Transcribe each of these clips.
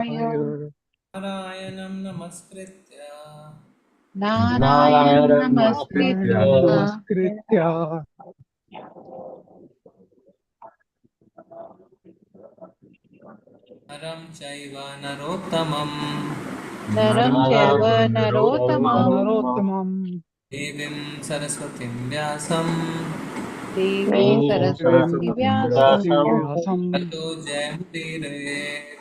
नारायणं नमस्कृत्य नारायणं नमस्कृत्य नमस्कृत्य नरं चैव नरोत्तमं नरं चैव नरोत्तमं नरोत्तमं देवीं सरस्वतीं व्यासं देवीं सरस्वती सरस्वतीं व्यासं व्यासं ततो जयमुदीरयेत्।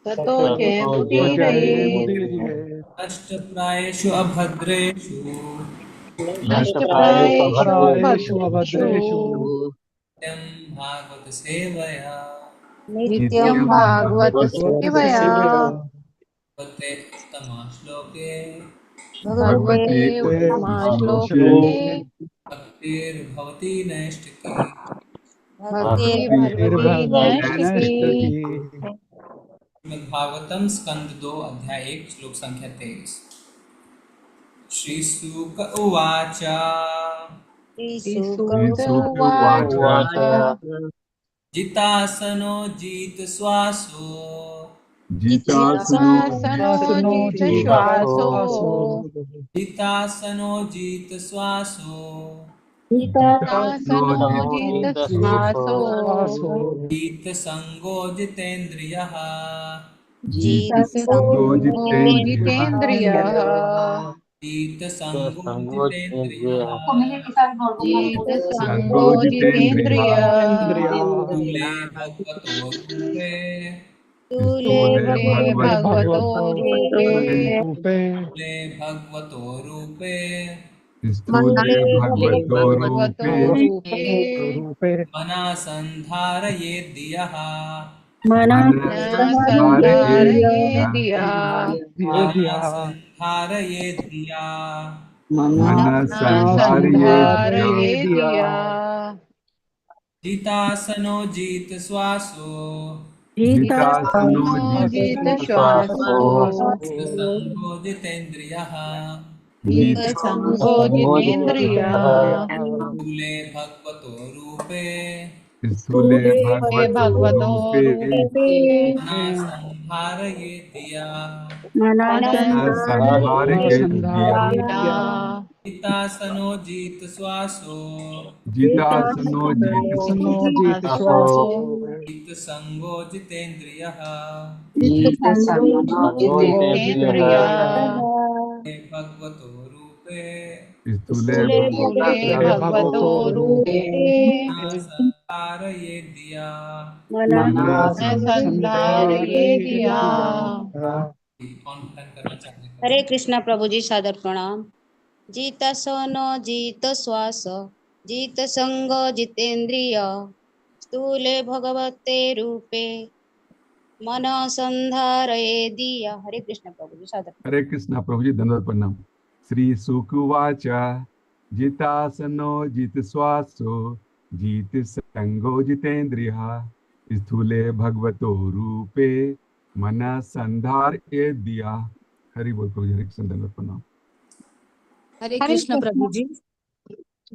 ततो ततो जयमुदीरयेत्। जयमुदीरयेत्। अष्टप्रायेषु अभद्रेषु नष्टप्रायेषु नष्टप्रायेषु भद्रेषु अभद्रेषु नित्यं भागवत सेवया नित्यं भागवत सेवया सेवया भगवते उत्तमश्लोके भगवते ते उत्तमश्लोके श्लोके भक्तिर्भवति नैष्टिकी। भक्तिर्भवति भक्तिर्भवति नैष्टिकी। नैष्टिकी। श्रीमद्भागवतम स्कंद 2 अध्याय 1 श्लोक संख्या 23। श्रीशुक उवाच श्रीसुक उवाच जितासनो जितश्वासो जितासनो आसनो जितश्वासो जितश्वासो जितासनो जितश्वासो जितासनो जितश्वासो जितश्वासो जितसंगो जितेन्द्रियः जितसंगो जितेन्द्रियः जितसंगो जितेन्द्रियः जितसंगो जितेन्द्रियः जितेन्द्रिया मूले भगवतो रूपे स्थूले भगवतो भगवतो रूपे रूपे मूले भगवतो रूपे स्थूले भगवतो रूपे रूपे मना संधारयेद्यः न संधारये दिया ये मना दिया संधारयेद्या न संधारये संधारये दिया दिया जितासनो जित श्वासो जितासनो जितश्वासो संगो जितेन्द्रियः जितसंगो जितेन्द्रियः मूले भगवतो रूपे स्थूले भगवतो रूपे मना संधारयेद्या मन न संधारये संधारया दिया जितासनो जित श्वासो आसनो जित जितश्वासो श्वासो जित संगो जितेन्द्रियः जितसंगो जितेन्द्रिया भगवतो रूपे स्थूले स्थूले भगवतो भगवतो रूपे न संधारयेद्या न संधारये दिया। कौन पठन करना चाहते हैं? हरे कृष्णा प्रभु जी सादर प्रणाम। जीत सन जीत श्वास जीत संग जितेन्द्रिय स्थूले भगवते रूपे मन संधारये दिया। हरे कृष्ण प्रभु जी सादर प्रणाम। हरे कृष्णा प्रभु जी धन्यवाद प्रणाम। श्री सुकुवाच जितासनो जित श्वासो जित संगो जितेन्द्रिय स्थूले भगवतो रूपे मना संधार ए दिया। हरि बोल प्रभु जी। हरे कृष्ण धन्यवाद प्रणाम। हरे कृष्ण प्रभु जी।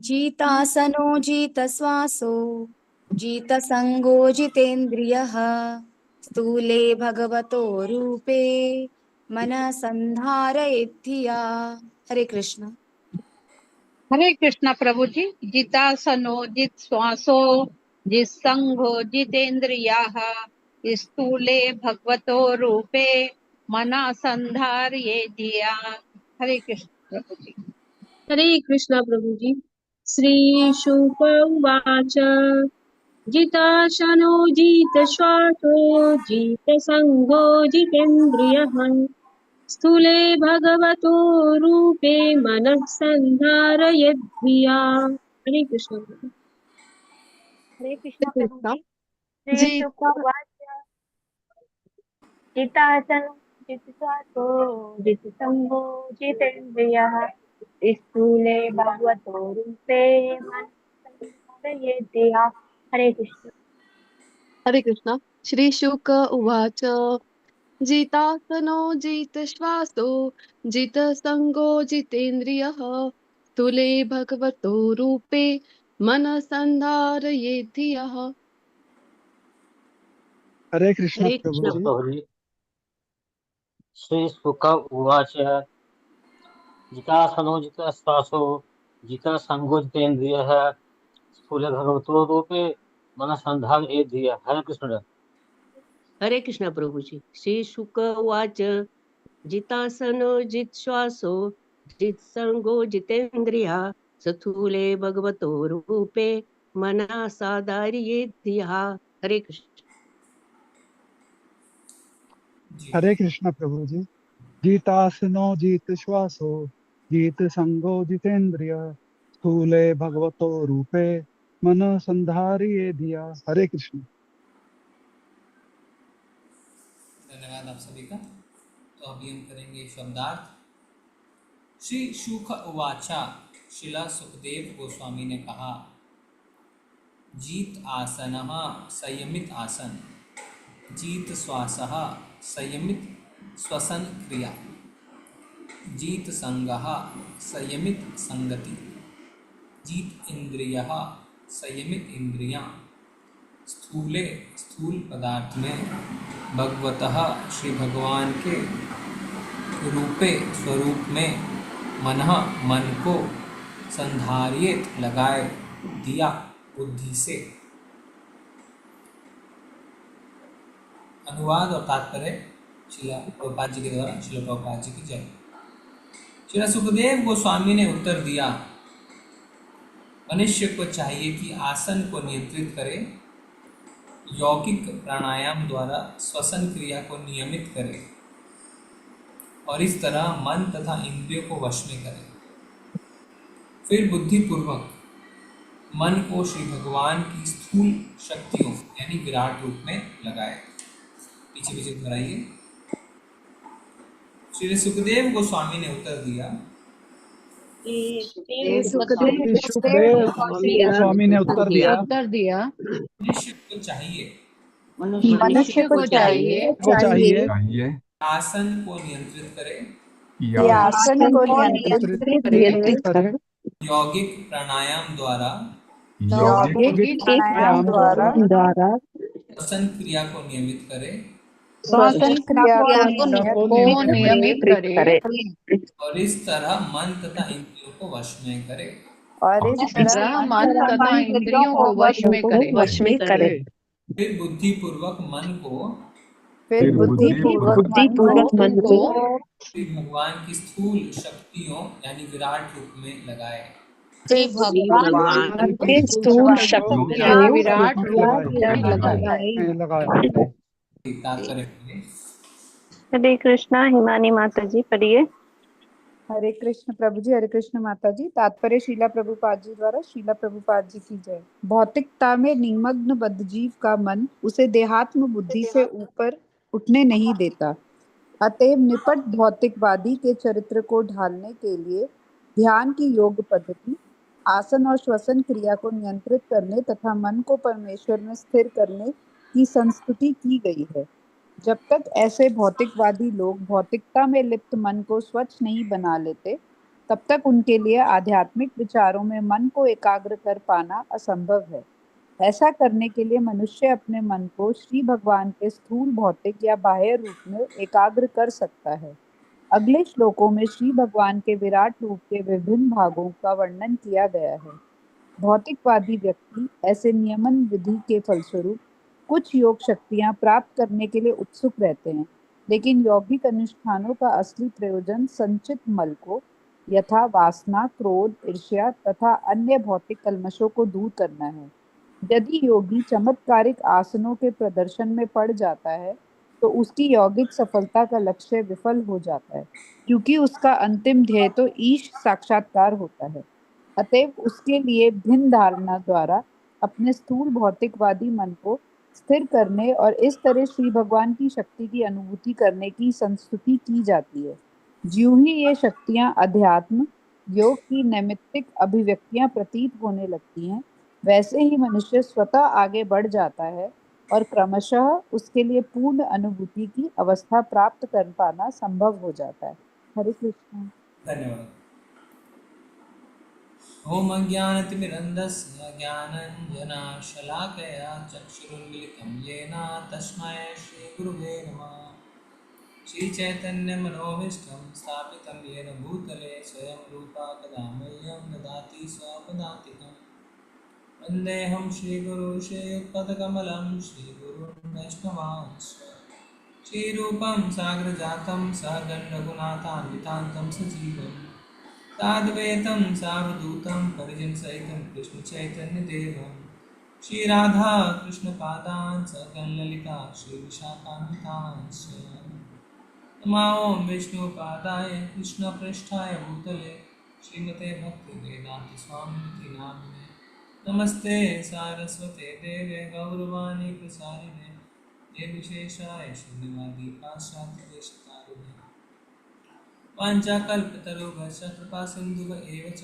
जीतासनो जीत श्वासो जीत संगो जितेन्द्रियः स्थूले भगवतो रूपे मन संधारयेद्धिया। हरे कृष्ण। हरे कृष्णा प्रभु जी। जितासनो जित श्वासो जित संघो जितेन्द्रियाः स्थूले भगवतो रूपे मना संधार्ये धिया। हरे कृष्ण प्रभु जी। हरे कृष्णा प्रभु जी। श्री शुक उवाच जिताशनो जितश्वासो जितसंगो जितेन्द्रियः स्थूले भगवतो रूपे मनः संधारयद्धिया। हरे कृष्ण। हरे कृष्णा प्रभु कृष्ण जी। श्री जी शुक उवाच जितासनो जितश्वासो जितसंगो जितेन्द्रियः स्थूले भगवतो रूपे मनः। हरे कृष्ण। हरे कृष्ण श्री शुक उवाच जितासनो जितश्वासो जितसंगो जितेन्द्रियः स्थूले भगवतो रूपे मनः संधारये धियः। हरे कृष्ण हरे प्रभु कृष्ण। जी। श्रीशुक उवाच जितासनो जितश्वासो जितसंगो जितेन्द्रियः स्थूलभगवतो रूपे मनसंधान ये धिया। हरे कृष्ण। हरे कृष्ण प्रभु जी। श्री शुक उवाच जितासनो जितश्वासो जितसंगो जितेन्द्रियः स्थूले भगवतो रूपे मनः साधार्ये धियः। हरे कृष्ण। जी हरे कृष्ण प्रभु जी। जीतासनो जीत श्वासो जीत संगो जितेन्द्रिय स्थूले भगवतो रूपे मन संधारिये दिया। हरे कृष्ण। धन्यवाद आप सभी का। तो अभी हम करेंगे शब्दार्थ। श्री शुक उवाचा, शिला सुखदेव गोस्वामी ने कहा, जीत आसनः संयमित आसन, जीत श्वासः संयमित श्वसन क्रिया, जीत संगः संयमित संगति, जीत इंद्रियः संयमित इंद्रियां, स्थूले स्थूल पदार्थ में, भगवतः श्री भगवान के रूपे स्वरूप में, मनः मन को, संधारियेत लगाए दिया बुद्धि से। अनुवाद और तात्पर्य श्रील प्रभुपाद जी के द्वारा। श्रील प्रभुपाद जी की जय। श्री सुखदेव गोस्वामी ने उत्तर दिया, मनुष्य को चाहिए कि आसन को नियंत्रित करे, यौगिक प्राणायाम द्वारा श्वसन क्रिया को नियमित करे और इस तरह मन तथा इंद्रियों को वश में करे। फिर बुद्धिपूर्वक मन को श्री भगवान की स्थूल शक्तियों यानी विराट रूप में लगाए। पीछे पीछे दोहराइए। श्री सुखदेव गोस्वामी ने उत्तर दिया, सुखदेव गोस्वामी ने उत्तर दिया, मनुष्य को चाहिए मनुष्य को चाहिए आसन को नियंत्रित करे, कि आसन को नियंत्रित करे, यौगिक प्राणायाम द्वारा यौगिक प्राणायाम द्वारा श्वसन क्रिया को नियमित करे श्वसन क्रिया को नियमित करे और इस तरह मन तथा इंद्रियों को वश में करे। और इस तरह मन तथा इंद्रियों को वश में करे। फिर बुद्धिपूर्वक मन को मन को श्री भगवान की स्थूल शक्तियों यानी विराट रूप में लगाए। श्री भगवान के स्थूल शक्तियां विराट रूप में लगाया। तात्पर्य हरे कृष्णा। हिमानी माता जी पढ़िए। हरे कृष्ण प्रभु जी। हरे कृष्ण माता जी। तात्पर्य शीला प्रभुपाद जी द्वारा। शीला प्रभुपाद जी की जय। भौतिकता में निमग्न बद्धजीव का मन उसे देहात्म बुद्धि से ऊपर उठने नहीं देता। अतएव निपट भौतिकवादी के चरित्र को ढालने के लिए ध्यान की योग पद्धति, आसन और श्वसन क्रिया को नियंत्रित करने तथा मन को परमेश्वर में स्थिर करने की संस्तुति की गई है। जब तक ऐसे भौतिकवादी लोग भौतिकता में लिप्त मन को स्वच्छ नहीं बना लेते, तब तक उनके लिए आध्यात्मिक विचारों में मन को एकाग्र कर पाना असंभव है। ऐसा करने के लिए मनुष्य अपने मन को श्री भगवान के स्थूल भौतिक या बाह्य रूप में एकाग्र कर सकता है। अगले श्लोकों में श्री भगवान के विराट रूप के विभिन्न भागों का वर्णन किया गया है। भौतिकवादी व्यक्ति ऐसे नियमन विधि के फलस्वरूप कुछ योग शक्तियां प्राप्त करने के लिए उत्सुक रहते हैं, लेकिन यौगिक अनुष्ठानों का असली प्रयोजन संचित मल को यथा वासना, क्रोध, ईर्ष्या तथा अन्य भौतिक कल्मशों को दूर करना है। यदि योगी चमत्कारिक आसनों के प्रदर्शन में पड़ जाता है तो उसकी यौगिक सफलता का लक्ष्य विफल हो जाता है, क्योंकि उसका अंतिम ध्येय तो ईश साक्षात्कार होता है। अतएव उसके लिए भिन्न धारणा द्वारा अपने स्थूल भौतिकवादी मन को स्थिर करने और इस तरह श्री भगवान की शक्ति की अनुभूति करने की संस्तुति की जाती है। ज्यों ही ये शक्तियां अध्यात्म योग की नैमित्तिक अभिव्यक्तियां प्रतीत होने लगती हैं, वैसे ही मनुष्य स्वतः आगे बढ़ जाता है और क्रमशः उसके लिए पूर्ण अनुभूति की अवस्था प्राप्त कर पाना संभव हो जाता है। हरे कृष्ण। धन्यवाद। ओम अज्ञानतिमिरन्धस्य ज्ञानाञ्जनशलाकया चक्षुरुन्मिलितं येन तस्मै श्रीगुरुवे नमः। श्री चैतन्य मनोभीष्टं स्थापितं येन भूतले स्वयं रूपा कदा मह्यं ददाति स्वपदान्तिकम् वन्देऽहं श्रीगुरुं श्रीयुक्तपदकमलं श्रीगुरुं वैष्णवांश्च श्रीरूपं साग्रजातं सहगण रघुनाथान्वितान्तं सजीवम् साद्वैतं सावधूतं परिजनसहितं कृष्णचैतन्यदेवं श्रीराधा कृष्णपादान् सकल ललिता श्रीविशाखान्वितांश्च नमो विष्णुपादाय कृष्णपृष्ठाय भूतले श्रीमते भक्तिवेदान्त स्वामिनिति नामिने नमस्ते सारस्वते देवे गौरवाणी प्रसारिणे निर्विशेषाय शून्यवादी पाश्चात्यदेशकारिणे वाञ्छाकल्पतरुभ्यश्च कृपा सिन्धुव एव च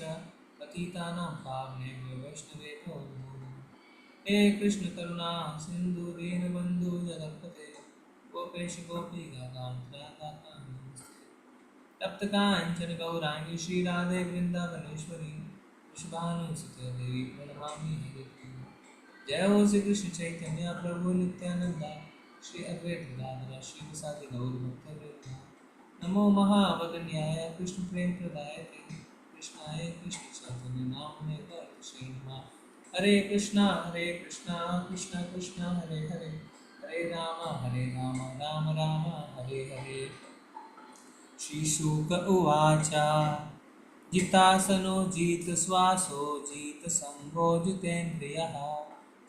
पतितानां पावनेभ्यो वैष्णवेभ्यो नमो नमः। हे कृष्ण करुणा सिन्धु दीनबन्धु जगत्पते गोपेश गोपीकान्त तप्त कांचन गौरांगी श्री राधे वृंदावनेश्वरी वृषभानुसुते देवी प्रणमामि हरिप्रिये। जय हो श्री कृष्ण चैतन्य प्रभु नित्यानंद श्री अद्वैत गदाधर श्री प्रसादि गौर भक्तवृंद नमो महावदन्याय कृष्ण प्रेम प्रदाय कृष्णाय कृष्ण चैतन्य नामने श्री नमः। हरे कृष्णा कृष्णा कृष्णा हरे हरे हरे राम राम राम हरे हरे। श्रीशुक उवाच जितासनो जितश्वासो जितसङ्गो जितेन्द्रियः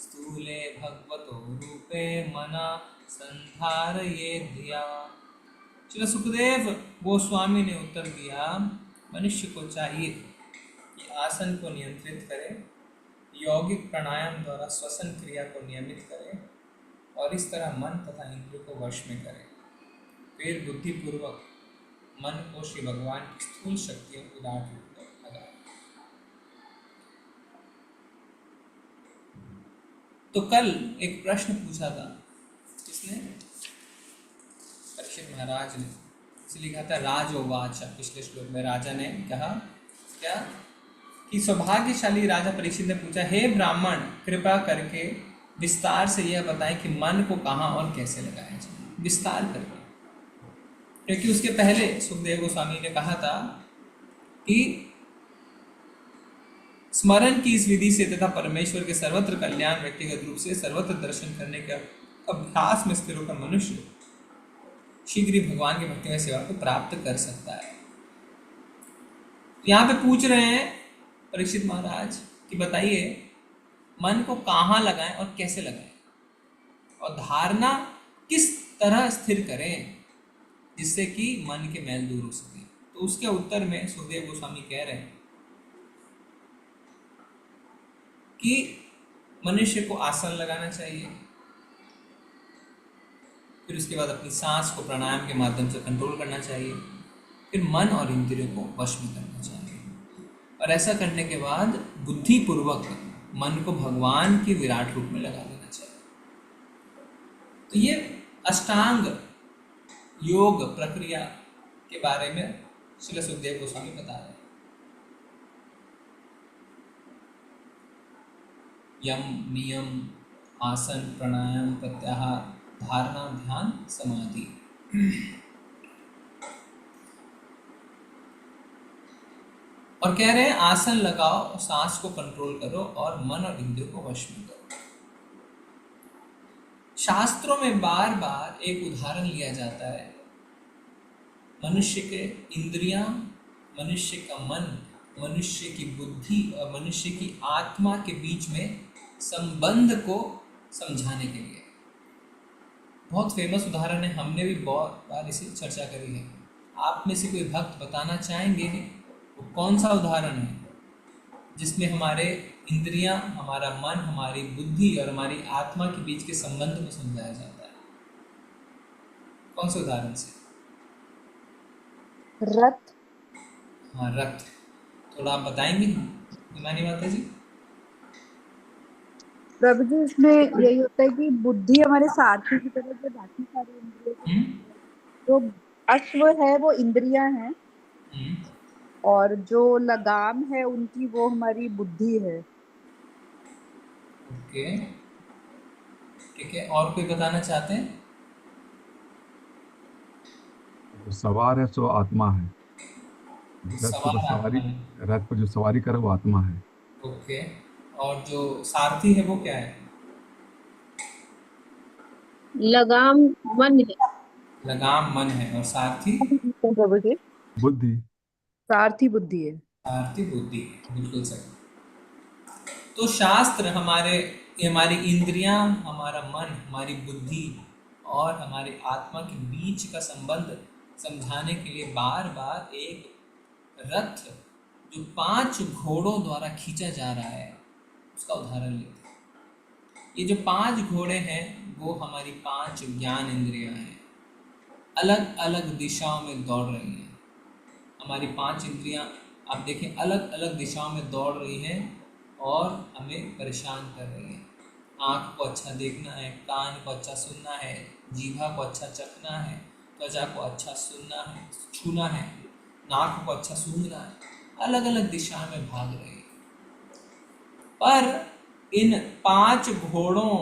स्थूले भगवतो रूपे मनः संधारयेत् धिया। श्री सुखदेव गोस्वामी ने उत्तर दिया, मनुष्य को चाहिए कि आसन को नियंत्रित करे, यौगिक प्राणायाम द्वारा श्वसन क्रिया को नियमित करे और इस तरह मन तथा इंद्रियों को वश में करे। फिर बुद्धिपूर्वक मन को श्री भगवान की स्थूल शक्तियों विराट रूप में लगाए। तो कल एक प्रश्न पूछा था, किसने? परीक्षित महाराज ने। इसलिए कहा था राजोवाच। पिछले श्लोक में राजा ने कहा क्या कि सौभाग्यशाली राजा परीक्षित ने पूछा, हे ब्राह्मण कृपा करके विस्तार से यह बताएं कि मन को कहाँ और कैसे लगाया जाए, विस्तार करके। क्योंकि उसके पहले सुखदेव गोस्वामी ने कहा था कि स्मरण की इस विधि से तथा परमेश्वर के सर्वत्र कल्याण, व्यक्तिगत रूप से सर्वत्र दर्शन करने के अभ्यास में स्थिर होकर मनुष्य शीघ्र ही भगवान की भक्ति में सेवा को प्राप्त कर सकता है। यहाँ पे पूछ रहे हैं परीक्षित महाराज कि बताइए मन को कहाँ लगाएं और कैसे लगाएं और धारणा किस तरह स्थिर करें जिससे कि मन के मैल दूर हो सके। तो उसके उत्तर में सुखदेव गोस्वामी कह रहे हैं कि मनुष्य को आसन लगाना चाहिए, फिर उसके बाद अपनी सांस को प्राणायाम के माध्यम से कंट्रोल करना चाहिए, फिर मन और इंद्रियों को वश में करना चाहिए और ऐसा करने के बाद बुद्धिपूर्वक मन को भगवान के विराट रूप में लगा देना चाहिए। तो ये अष्टांग योग प्रक्रिया के बारे में श्री सुखदेव गोस्वामी बता रहे हैं। यम, नियम, आसन, प्राणायाम, प्रत्याहार, धारणा, ध्यान, समाधि। और कह रहे हैं आसन लगाओ, सांस को कंट्रोल करो और मन और इंद्रियों को वश में करो। शास्त्रों में बार बार एक उदाहरण लिया जाता है, मनुष्य के इंद्रियां, मनुष्य का मन, मनुष्य की बुद्धि और मनुष्य की आत्मा के बीच में संबंध को समझाने के लिए। बहुत फेमस उदाहरण है, हमने भी बहुत बार इसे चर्चा करी है। आप में से कोई भक्त बताना चाहेंगे वो कौन सा उदाहरण है जिसमें हमारे इंद्रियां, हमारा मन, हमारी बुद्धि और हमारी आत्मा के बीच के संबंध को समझाया जाता है? कौन से उदाहरण से? रथ। हाँ, रथ। थोड़ा आप बताएंगे हिमानी माता जी? प्रभु जी इसमें यही होता है कि बुद्धि हमारे सारथी की तरह जो बाकी सारी इंद्रियों, जो अश्व है वो इंद्रियां हैं और जो लगाम है उनकी वो हमारी बुद्धि है। ओके, ठीक है। और कोई बताना चाहते हैं? जो सवार है सो आत्मा है। रथ के ऊपर सवार सवारी, आत्मा है। रथ पर जो सवारी करे वो आत्मा है। ओके, और जो सारथी है वो क्या है? लगाम मन है। लगाम मन है। और सारथी? प्रभु जी। बुद्धि। सारथी बुद्धि है। सारथी बुद्धि है, बिल्कुल सही। तो शास्त्र हमारी इंद्रियां, हमारा मन, हमारी बुद्धि और हमारे आत्मा के बीच का संबंध समझाने के लिए बार बार एक रथ जो 5 घोड़ों द्वारा खींचा जा रहा है उसका उदाहरण लेते हैं। ये जो 5 घोड़े हैं वो हमारी 5 ज्ञान इंद्रियां हैं, अलग अलग दिशाओं में दौड़ रही हैं। हमारी 5 इंद्रियां आप देखें अलग अलग दिशाओं में दौड़ रही हैं और हमें परेशान कर रही हैं। आँख को अच्छा देखना है, कान को अच्छा सुनना है, जीभा को अच्छा चखना है, त्वचा को अच्छा सुनना है, छूना है, नाक को अच्छा सूंघना है, अलग अलग दिशा में भाग रहे हैं। पर इन 5 घोड़ों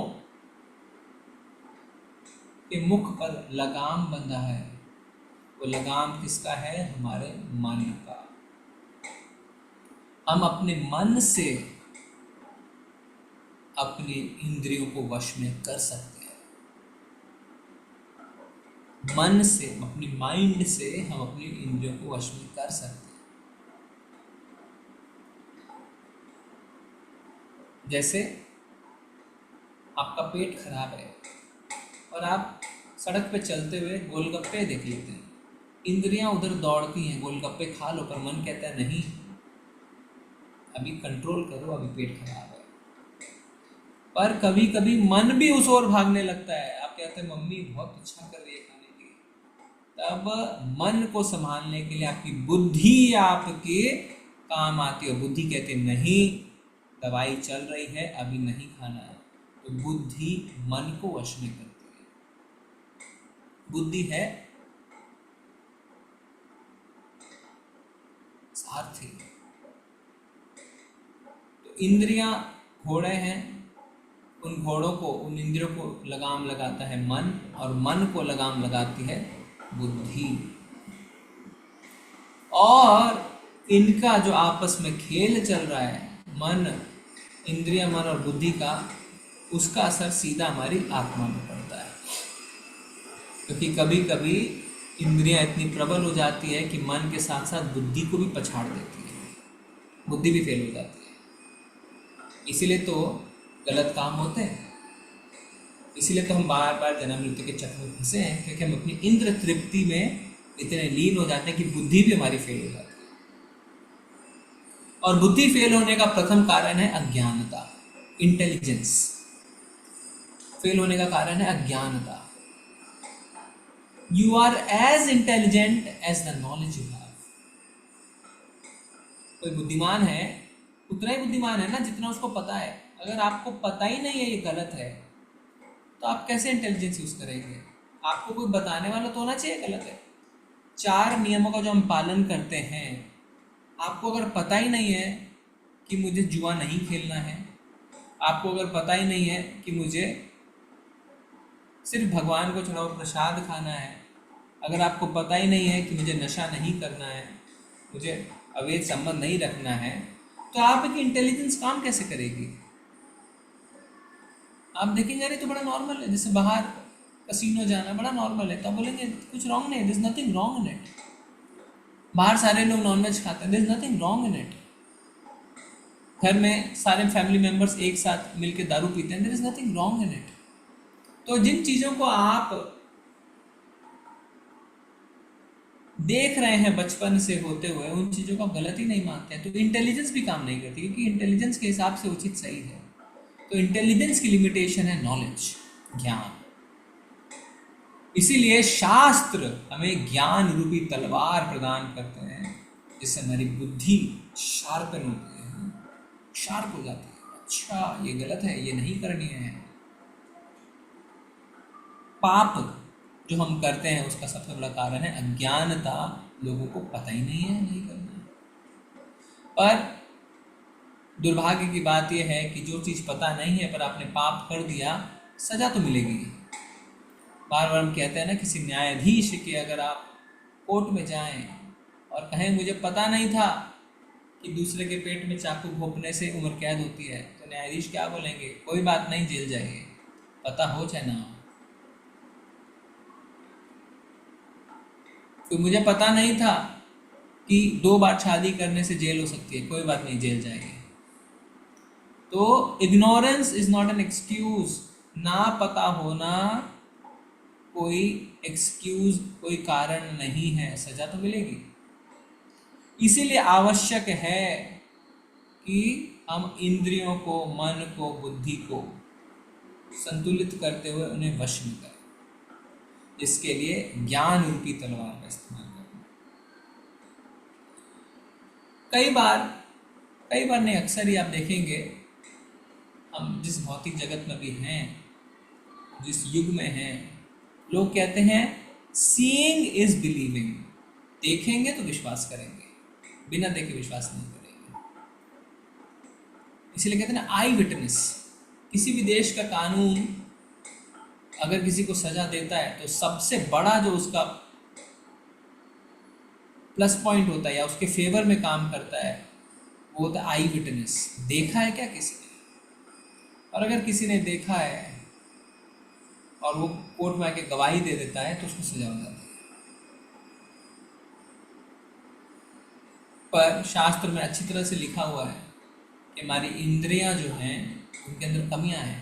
के मुख पर लगाम बंधा है। वो लगाम किसका है? हमारे मन का। हम अपने मन से अपनी इंद्रियों को वश में कर सकते हैं। मन से, अपनी माइंड से हम अपनी इंद्रियों को वश में कर सकते हैं। जैसे आपका पेट खराब है और आप सड़क पे चलते हुए गोलगप्पे देख लेते हैं, इंद्रियां उधर दौड़ती हैं गोलगप्पे खा लो, पर मन कहता है नहीं, अभी कंट्रोल करो, अभी पेट खराब है। पर कभी कभी मन भी उस ओर भागने लगता है। आप कहते हैं मम्मी बहुत अच्छा कर रही है खाने के लिए, तब मन को संभालने के लिए आपकी बुद्धि आपके काम आती है। बुद्धि कहते नहीं, दवाई चल रही है, अभी नहीं खाना है। तो बुद्धि मन को वश में करती है। बुद्धि है सारथी। तो इंद्रियां घोड़े हैं, उन घोड़ों को, उन इंद्रियों को लगाम लगाता है मन, और मन को लगाम लगाती है बुद्धि। और इनका जो आपस में खेल चल रहा है, मन, इंद्रिय, मन और बुद्धि का, उसका असर सीधा हमारी आत्मा में पड़ता है। क्योंकि कभी कभी इंद्रियां इतनी प्रबल हो जाती है कि मन के साथ साथ बुद्धि को भी पछाड़ देती है, बुद्धि भी फेल हो जाती है। इसीलिए तो गलत काम होते हैं, इसीलिए तो हम बार बार जन्म मृत्यु के चक्र में फंसे हैं, क्योंकि हम अपनी इंद्र तृप्ति में इतने लीन हो जाते हैं कि बुद्धि भी हमारी फेल हो जाती है। और बुद्धि फेल होने का प्रथम कारण है अज्ञानता। इंटेलिजेंस फेल होने का कारण है अज्ञानता। You are as intelligent as the knowledge you have. कोई बुद्धिमान है, उतना ही बुद्धिमान है ना जितना उसको पता है। अगर आपको पता ही नहीं है ये गलत है, तो आप कैसे इंटेलिजेंस यूज करेंगे? आपको कोई बताने वाला तो होना चाहिए गलत है। 4 नियमों का जो हम पालन करते हैं, आपको अगर पता ही नहीं है कि मुझे जुआ नहीं खेलना है, आपको अगर पता ही नहीं है कि मुझे सिर्फ भगवान को चढ़ा हुआ प्रसाद खाना है, अगर आपको पता ही नहीं है कि मुझे नशा नहीं करना है, मुझे अवैध संबंध नहीं रखना है, तो आपकी इंटेलिजेंस काम कैसे करेगी? आप देखेंगे अरे तो बड़ा नॉर्मल है, जैसे बाहर कसिनो जाना बड़ा नॉर्मल है, तो आप बोलेंगे कुछ रॉन्ग नहीं, there is nothing wrong in it. बाहर सारे लोग नॉनवेज खाते हैं, there is nothing wrong in it. घर में सारे फैमिली मेंबर्स एक साथ मिलकर दारू पीते हैं, there is nothing wrong in it. तो जिन चीज़ों को आप देख रहे हैं बचपन से होते हुए, उन चीज़ों को आप गलत ही नहीं मानते हैं, तो इंटेलिजेंस भी काम नहीं करती, क्योंकि इंटेलिजेंस के हिसाब से उचित सही है। तो इंटेलिजेंस की लिमिटेशन है नॉलेज, ज्ञान। इसीलिए शास्त्र हमें ज्ञान रूपी तलवार प्रदान करते हैं, जिससे हमारी बुद्धि शार्पन होती है, शार्प हो जाती है। अच्छा ये गलत है, ये नहीं करनी है। पाप जो हम करते हैं उसका सबसे बड़ा कारण है अज्ञानता। लोगों को पता ही नहीं है, नहीं करना है। पर दुर्भाग्य की बात यह है कि जो चीज़ पता नहीं है पर आपने पाप कर दिया, सजा तो मिलेगी। बार बार हम कहते हैं ना, किसी न्यायाधीश के अगर आप कोर्ट में जाएं और कहें मुझे पता नहीं था कि दूसरे के पेट में चाकू घोंपने से उम्र कैद होती है, तो न्यायाधीश क्या बोलेंगे? कोई बात नहीं, जेल जाइए, पता हो चाहे ना हो। तो मुझे पता नहीं था कि 2 बार शादी करने से जेल हो सकती है, कोई बात नहीं, जेल जाइए। तो ignorance is not an excuse. ना पता होना कोई एक्सक्यूज, कोई कारण नहीं है, सजा तो मिलेगी। इसीलिए आवश्यक है कि हम इंद्रियों को, मन को, बुद्धि को संतुलित करते हुए उन्हें वश में करें। इसके लिए ज्ञान रूपी तलवार का इस्तेमाल करना। कई बार नहीं, अक्सर ही आप देखेंगे, हम जिस भौतिक जगत में भी हैं, जिस युग में हैं, लोग कहते हैं सीइंग इज बिलीविंग। देखेंगे तो विश्वास करेंगे, बिना देखे विश्वास नहीं करेंगे। इसीलिए कहते हैं ना आई विटनेस। किसी भी देश का कानून अगर किसी को सजा देता है तो सबसे बड़ा जो उसका प्लस पॉइंट होता है या उसके फेवर में काम करता है वो होता है आई विटनेस। देखा है क्या किसी ने? और अगर किसी ने देखा है और वो कोर्ट में आके गवाही दे देता है तो उसको सजा हो जाती है। पर शास्त्र में अच्छी तरह से लिखा हुआ है कि हमारी इंद्रियां जो हैं उनके अंदर कमियां हैं।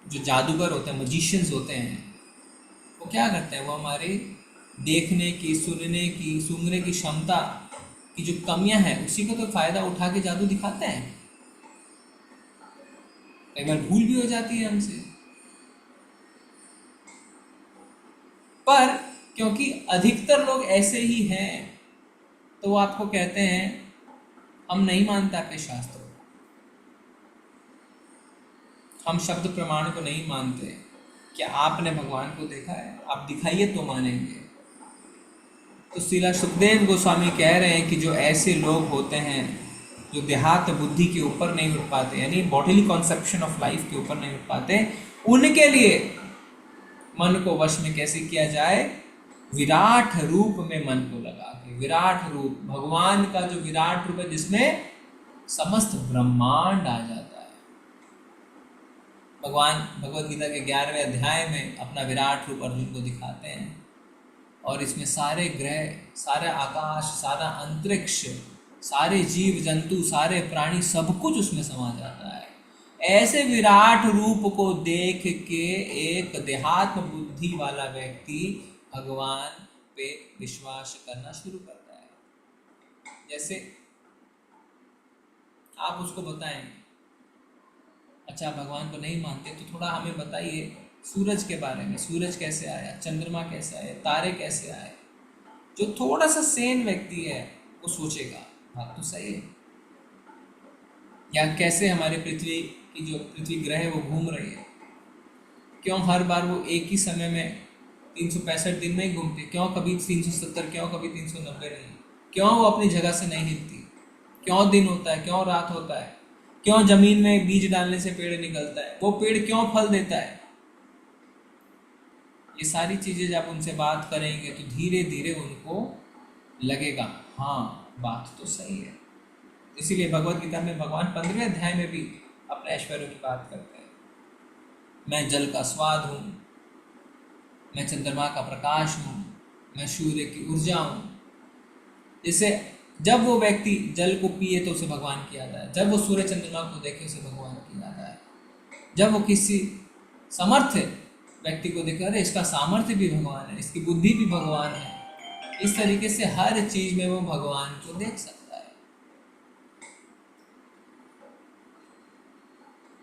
जो जादूगर होते हैं, मजिशियंस होते हैं, वो क्या करते हैं? वो हमारे देखने की, सुनने की, सूंघने की क्षमता की जो कमियां हैं उसी को तो फायदा उठा के जादू दिखाते हैं। कई बार भूल भी हो जाती है हमसे, पर क्योंकि अधिकतर लोग ऐसे ही हैं तो वो आपको कहते हैं हम नहीं मानते आपके शास्त्र, हम शब्द प्रमाण को नहीं मानते। क्या आपने भगवान को देखा है? आप दिखाइए तो मानेंगे। तो श्रीला सुखदेव गोस्वामी कह रहे हैं कि जो ऐसे लोग होते हैं जो देहात बुद्धि के ऊपर नहीं उठ पाते, यानी बॉडीली कॉन्सेप्शन ऑफ लाइफ के ऊपर नहीं उठ पाते, उनके लिए मन को वश में कैसे किया जाए? विराट रूप में मन को लगा के। विराट रूप, भगवान का जो विराट रूप है जिसमें समस्त ब्रह्मांड आ जाता है। भगवान भगवद गीता के 11वें अध्याय में अपना विराट रूप अर्जुन को दिखाते हैं और इसमें सारे ग्रह, सारे आकाश, सारा अंतरिक्ष, सारे जीव जंतु, सारे प्राणी, सब कुछ उसमें समा जाता है। ऐसे विराट रूप को देख के एक देहात्म बुद्धि वाला व्यक्ति भगवान पे विश्वास करना शुरू करता है। जैसे आप उसको बताएं, अच्छा भगवान को नहीं मानते तो थोड़ा हमें बताइए सूरज के बारे में, सूरज कैसे आया, चंद्रमा कैसे आए, तारे कैसे आए। जो थोड़ा सा सेन व्यक्ति है वो सोचेगा बात तो सही है। या कैसे हमारे पृथ्वी की जो पृथ्वी ग्रह है वो घूम रही है, क्यों हर बार वो एक ही समय में 365 दिन में ही घूमती, क्यों कभी 370, क्यों कभी 390 नहीं, क्यों वो अपनी जगह से नहीं हिलती, क्यों दिन होता है, क्यों रात होता है, क्यों जमीन में बीज डालने से पेड़ निकलता है, वो पेड़ क्यों फल देता है। ये सारी चीजें जब उनसे बात करेंगे तो धीरे धीरे उनको लगेगा हाँ बात तो सही है। इसीलिए भगवद गीता में भगवान 15वें अध्याय में भी अपने ऐश्वर्य की बात करते हैं। मैं जल का स्वाद हूँ, मैं चंद्रमा का प्रकाश हूँ, मैं सूर्य की ऊर्जा हूँ। जैसे जब वो व्यक्ति जल को पिए तो उसे भगवान की याद आए, जब वो सूर्य चंद्रमा को देखे उसे भगवान की याद आए, जब वो किसी समर्थ व्यक्ति को देखे अरे इसका सामर्थ्य भी भगवान है, इसकी बुद्धि भी भगवान है। इस तरीके से हर चीज में वो भगवान को देख सकता है,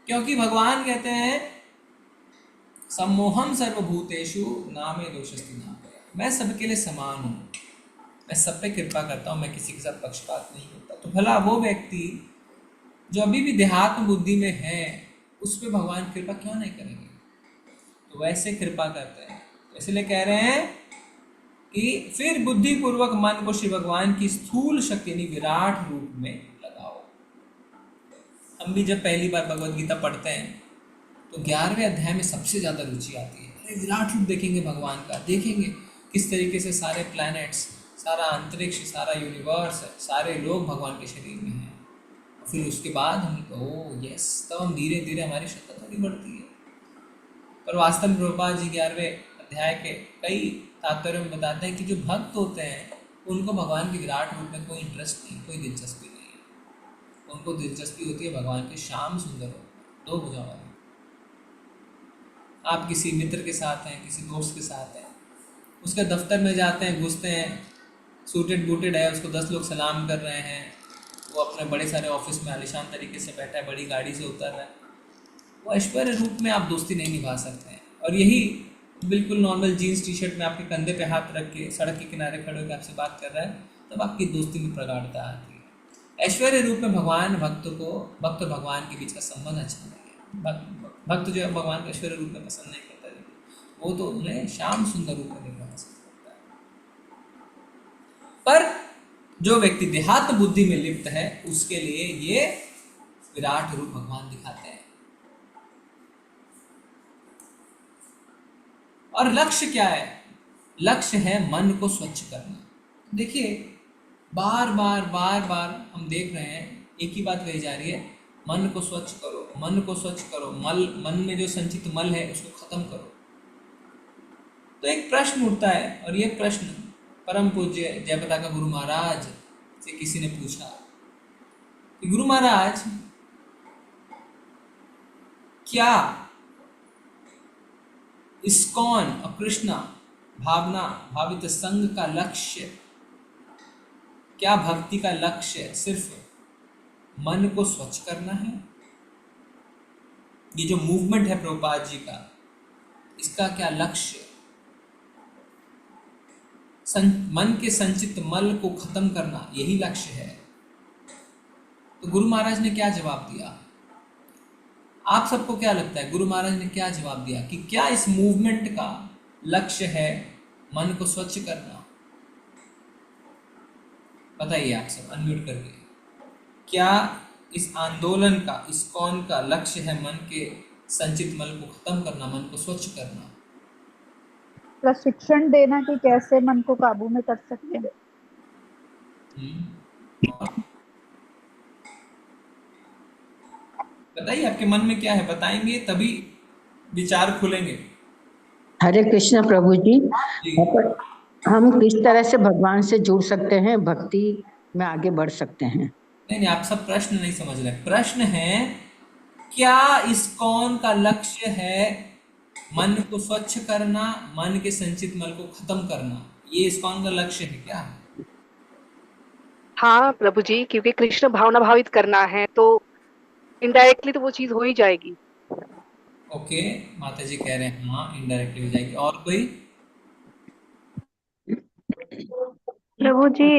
क्योंकि भगवान कहते हैं सम्मोहम सर्वभूतेषु नामे दोषस्ति नापया। मैं सबके लिए समान हूँ, मैं सब पे कृपा करता हूँ, मैं किसी के साथ पक्षपात नहीं करता। तो भला वो व्यक्ति जो अभी भी देहात्म बुद्धि में है उस पर भगवान कृपा क्यों नहीं करेंगे? तो वैसे कृपा करते हैं। इसलिए कह रहे हैं कि फिर बुद्धि पूर्वक मन को श्री भगवान की स्थूल शक्ति यानी विराट रूप में लगाओ। हम भी जब पहली बार भगवद गीता पढ़ते हैं तो 11वें अध्याय में सबसे ज्यादा रुचि आती है। अरे विराट रूप देखेंगे भगवान का, देखेंगे किस तरीके से सारे प्लैनेट्स, सारा अंतरिक्ष, सारा यूनिवर्स, सारे लोग भगवान के शरीर में हैं। फिर उसके बाद हम ओह यस, तब हम धीरे धीरे हमारी श्रद्धा थोड़ी बढ़ती है। पर वास्तव में प्रभुपाद जी 11वें अध्याय के कई तात्पर्य में बताते हैं कि जो भक्त होते हैं उनको भगवान के विराट रूप में कोई इंटरेस्ट नहीं, कोई दिलचस्पी नहीं है। उनको दिलचस्पी होती है भगवान के श्याम सुंदर रूप में, दो भुजाओं वाले। आप किसी मित्र के साथ हैं, किसी दोस्त के साथ हैं, उसके दफ्तर में जाते हैं, घुसते हैं, सूटेड बूटेड है, उसको 10 लोग सलाम कर रहे हैं, वो अपने बड़े सारे ऑफिस में आलिशान तरीके से बैठा है, बड़ी गाड़ी से उतर रहा है, वो ऐश्वर्य रूप में आप दोस्ती नहीं निभा सकते हैं। और यही बिल्कुल नॉर्मल जीन्स टी शर्ट में आपके कंधे पे हाथ रख के सड़क के किनारे खड़े होकर आपसे बात कर रहा है, तब आपकी दोस्ती में प्रगाढ़ता आती है। ऐश्वर्य रूप में भगवान भक्त और भगवान के बीच का संबंध अच्छा नहीं है। भक्त जो है भगवान को ऐश्वर्य रूप में पसंद नहीं करता, वो तो उन्हें श्याम सुंदर रूप में देखना पसंद करता है। पर जो व्यक्ति देहात्म बुद्धि में लिप्त है उसके लिए ये विराट रूप भगवान दिखाते हैं। और लक्ष्य क्या है? लक्ष्य है मन को स्वच्छ करना। देखिए बार बार हम देख रहे हैं एक ही बात कही जा रही है, मन को स्वच्छ करो, मन को स्वच्छ करो, मन में जो संचित मल है उसको खत्म करो। तो एक प्रश्न उठता है, और ये प्रश्न परम पूज्य जयपताका गुरु महाराज से किसी ने पूछा कि गुरु महाराज क्या इस्कॉन और कृष्णा भावना भावित संघ का लक्ष्य, क्या भक्ति का लक्ष्य सिर्फ मन को स्वच्छ करना है? ये जो मूवमेंट है प्रभुपाद जी का, इसका क्या लक्ष्य मन के संचित मल को खत्म करना, यही लक्ष्य है? तो गुरु महाराज ने क्या जवाब दिया? आप सबको क्या लगता है गुरु महाराज ने क्या जवाब दिया कि क्या इस मूवमेंट का लक्ष्य है मन को स्वच्छ करना? बताइए आप सब अनम्यूट करके, क्या इस आंदोलन का, इस्कॉन का लक्ष्य है मन के संचित मल को खत्म करना, मन को स्वच्छ करना? प्रशिक्षण देना कि कैसे मन को काबू में कर सकते हैं। बताइए आपके मन में क्या है, बताएंगे तभी विचार खुलेंगे। हरे कृष्ण प्रभु जी, हम किस तरह से भगवान से जुड़ सकते हैं, भक्ति में आगे बढ़ सकते हैं? नहीं, आप सब प्रश्न नहीं समझ रहे। प्रश्न है क्या इस्कॉन का लक्ष्य है मन को स्वच्छ करना, मन के संचित मल को खत्म करना? ये इस्कॉन का लक्ष्य है क्या? हाँ प्रभु जी, क्योंकि कृष्ण भावना भावित करना है तो इनडायरेक्टली तो वो चीज हो ही जाएगी। ओके, माता जी कह रहे हैं हाँ इनडायरेक्टली हो जाएगी। और कोई? प्रभु जी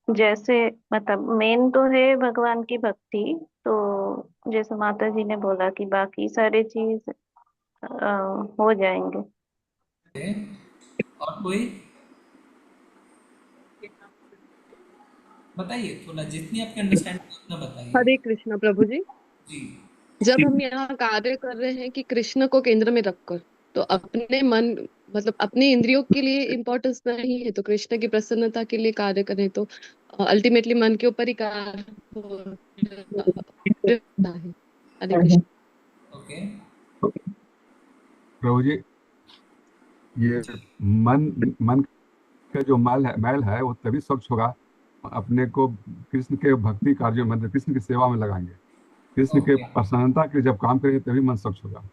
जैसे मतलब मेन तो है भगवान की भक्ति, तो जैसे माता जी ने बोला कि बाकी सारे चीज हो जाएंगे। और कोई बताइए, थोड़ा जितनी आपके अंडरस्टैंडिंग उतना बताइए। हरे कृष्ण प्रभु जी। जी, जब हम यहाँ कार्य कर रहे हैं कि कृष्ण को केंद्र में रखकर, तो अपने मन मतलब अपनी इंद्रियों के लिए इम्पोर्टेंस नहीं है, तो कृष्ण की प्रसन्नता के लिए कार्य करें तो अल्टीमेटली मन के ऊपर ही कार्य होता है। हरे कृष्ण। ओके प्रभु जी, ये मन का जो मैल है वो तभी स्वच्छ होगा अपने को कृष्ण के भक्ति कार्यों में, मतलब कृष्ण की सेवा में लगाएंगे, कृष्ण के प्रसन्नता के जब काम करेंगे तभी मन स्वच्छ होगा।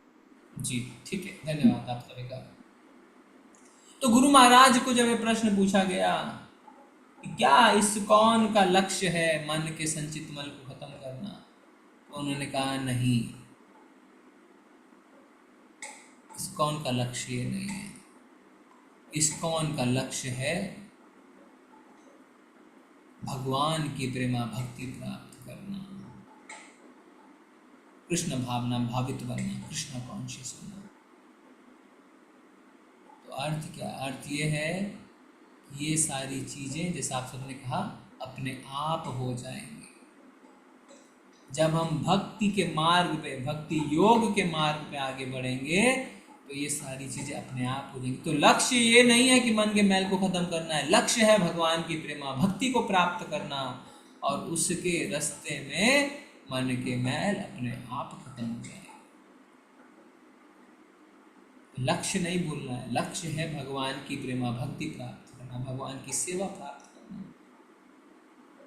जी ठीक है, धन्यवाद आप सभी का। तो गुरु महाराज को जब ये प्रश्न पूछा गया कि क्या इस्कॉन का लक्ष्य है मन के संचित मल को खत्म करना, तो उन्होंने कहा नहीं, इस्कॉन का लक्ष्य ये नहीं है। इस्कॉन का लक्ष्य है भगवान की प्रेमा भक्ति प्राप्त करना, कृष्ण भावना भावित बनना, कृष्ण कॉन्शियस होना। तो अर्थ क्या? अर्थ ये है कि ये सारी चीजें जैसे आप सबने कहा अपने आप हो जाएंगी जब हम भक्ति के मार्ग पे, भक्ति योग के मार्ग पे आगे बढ़ेंगे। तो ये सारी चीजें अपने आप हो जाएंगी। तो लक्ष्य ये नहीं है कि मन के मैल को खत्म करना है, लक्ष्य है भगवान की प्रेमा भक्ति को प्राप्त करना, और उसके रास्ते में मन के मैल अपने आप खत्म हो जाए। लक्ष्य नहीं भूलना है, लक्ष्य है भगवान की प्रेमा भक्ति प्राप्त करना, भगवान की सेवा प्राप्त करना,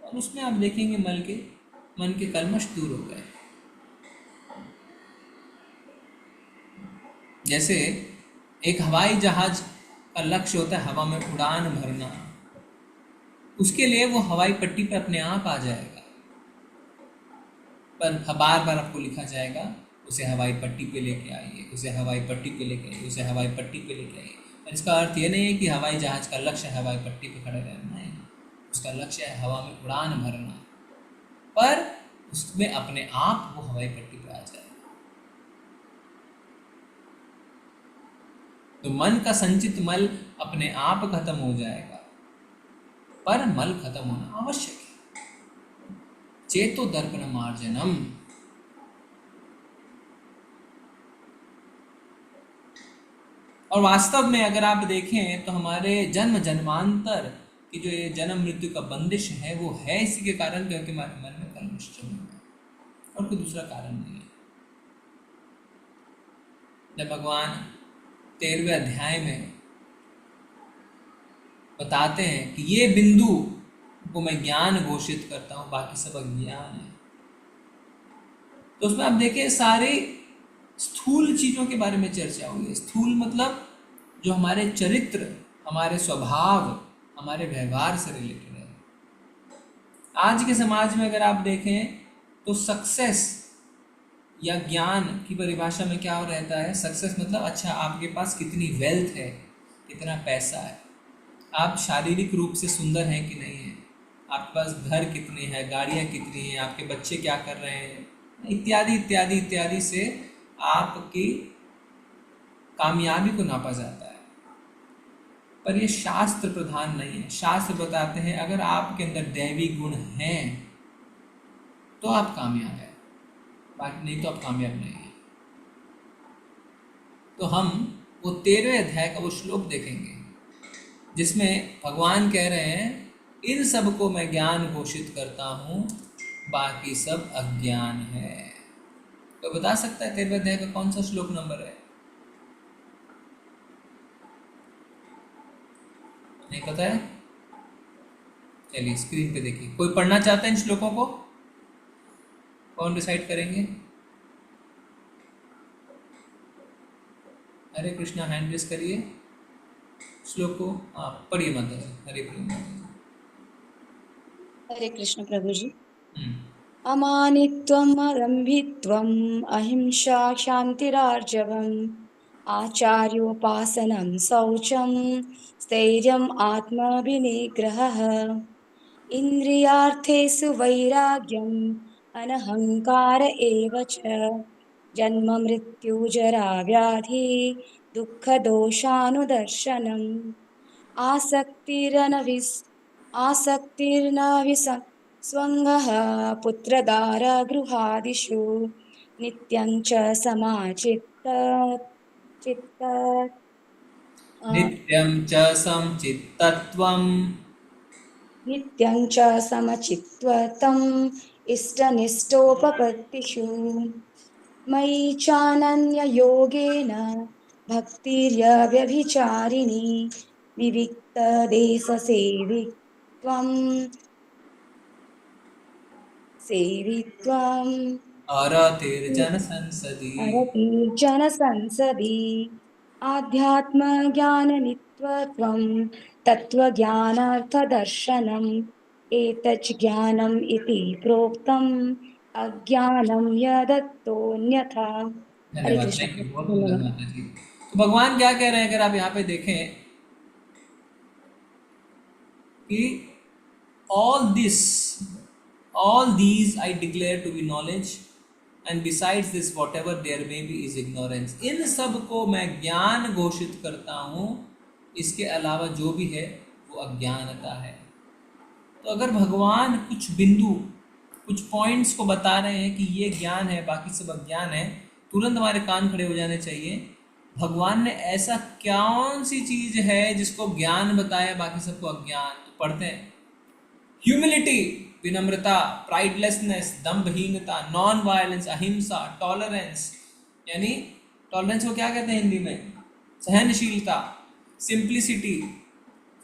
और उसमें आप देखेंगे मन के कलमश दूर हो गए। जैसे एक हवाई जहाज का लक्ष्य होता है हवा में उड़ान भरना, उसके लिए वो हवाई पट्टी पर अपने आप आ जाएगा, पर बार बार आपको लिखा जाएगा उसे हवाई पट्टी पे लेके आइए, उसे हवाई पट्टी पे लेके आइए, उसे हवाई पट्टी पे लेके आइए। और इसका अर्थ ये नहीं है कि हवाई जहाज का लक्ष्य हवाई पट्टी पे खड़े रहना है, उसका लक्ष्य है हवा में उड़ान भरना, पर उसमें अपने आप वो हवाई पट्टी पे आ जाएगा। तो मन का संचित मल अपने आप खत्म हो जाएगा, पर मल खत्म होना आवश्यक है। चेतो दर्पण मार्जनम, और वास्तव में अगर आप देखें तो हमारे जन्म जन्मांतर की जो ये जन्म मृत्यु का बंदिश है वो है इसी के कारण, क्योंकि हमारे मन में कलमश जमे हुए हैं, और कोई दूसरा कारण नहीं है। जब भगवान 13वें अध्याय में बताते हैं कि ये बिंदु को मैं ज्ञान घोषित करता हूं, बाकी सब अज्ञान है, तो उसमें आप देखिए सारे स्थूल चीजों के बारे में चर्चा हुई है। स्थूल मतलब जो हमारे चरित्र, हमारे स्वभाव, हमारे व्यवहार से रिलेटेड है। आज के समाज में अगर आप देखें तो सक्सेस या ज्ञान की परिभाषा में क्या रहता है? सक्सेस मतलब अच्छा आपके पास कितनी वेल्थ है, कितना पैसा है, आप शारीरिक रूप से सुंदर हैं कि नहीं है, आपके पास घर कितने हैं, गाड़ियाँ कितनी हैं, आपके बच्चे क्या कर रहे हैं, इत्यादि इत्यादि इत्यादि से आपकी कामयाबी को नापा जाता है। पर ये शास्त्र प्रधान नहीं है। शास्त्र बताते हैं अगर आपके अंदर दैवी गुण हैं तो आप कामयाब हैं, बाकी नहीं तो आप कामयाब नहीं हैं। तो हम वो 13वें अध्याय का वो श्लोक देखेंगे जिसमें भगवान कह रहे हैं इन सब को मैं ज्ञान घोषित करता हूँ, बाकी सब अज्ञान है। तो बता सकता है 13वें अध्याय का कौन सा श्लोक नंबर है? नहीं पता है? चलिए स्क्रीन पे देखिए। कोई पढ़ना चाहता है इन श्लोकों को? कौन डिसाइड करेंगे? हरे कृष्णा हैंड रेस करिए श्लोक को। आप पढ़िए माता जी। हरे कृष्ण। हरे कृष्ण प्रभु जी। अमानित्वम् अदम्भित्वम् अहिंसा क्षान्तिरार्जवम् आचार्योपासनं शौचं स्थैर्यम् आत्मविनिग्रहः इन्द्रियार्थेषु वैराग्यम् अनहङ्कार एव च जन्म मृत्यु जरा व्याधि दुःखदोषानुदर्शनम् आसक्तिर्नविसंस्वङ्गः पुत्रदार गृहादिषु नित्यं च नित्यं च समचित्तत्वम् इष्टनिष्टोपपत्तिषु मयि चानन्ययोगेन भक्तिर्यव्यभिचारिणी विविक्तदेशसेवित्वं अरतिर्जनसंसदि आध्यात्मज्ञाननित्यत्वं तत्त्वज्ञानार्थदर्शनम् एतच्च ज्ञानम् इति प्रोक्तम् अज्ञानं यदतोऽन्यथा। हरे कृष्ण। तो भगवान क्या कह रहे हैं अगर आप यहाँ पे देखें कि all these I declare to be knowledge and besides this whatever there may be is ignorance। इन सब को मैं ज्ञान घोषित करता हूँ, इसके अलावा जो भी है वो अज्ञानता है। तो अगर भगवान कुछ बिंदु, कुछ पॉइंट्स को बता रहे हैं कि ये ज्ञान है बाकी सब अज्ञान है, तुरंत हमारे कान खड़े हो जाने चाहिए भगवान ने ऐसा कौन सी चीज है जिसको ज्ञान बताया, बाकी सबको अज्ञान? तो पढ़ते हैं, ह्यूमिलिटी, विनम्रता, प्राइडलेसनेस, दम्भहीनता, नॉन वायलेंस, अहिंसा, टॉलरेंस, यानी टॉलरेंस को क्या कहते हैं हिंदी में? सहनशीलता, सिंप्लिसिटी,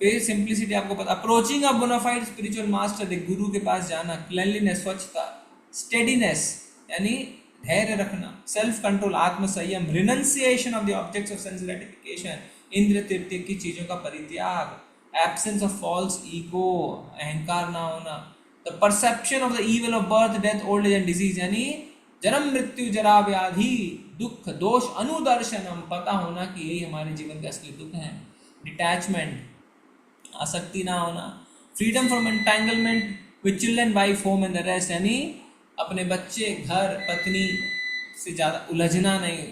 फिर सिंप्लिसिटी आपको पता, approaching a bonafide spiritual master, एक गुरु के पास जाना, क्लेanलीनेस, स्वच्छता, स्टेडीनेस यानी धैर्य रखना, सेल्फ कंट्रोल, आत्म संयम, renunciation of the objects of sense gratification, इंद्रिय तृप्ति की चीजों का परित्याग, एब्सेंस ऑफ फॉल्स ईगो, अहंकार ना होना, the perception of the evil of birth, death, old age and disease, यानी जन्म, मृत्यु, जरा, व्याधि, दुख, दोष, अनुदर्शनम, पता होना कि यही हमारे जीवन के असली दुख हैं, डिटैचमेंट, आसक्ति ना होना, freedom from entanglement with children, wife, home and the rest, यानी अपने बच्चे, घर, पत्नी से ज़्यादा उलझना नहीं,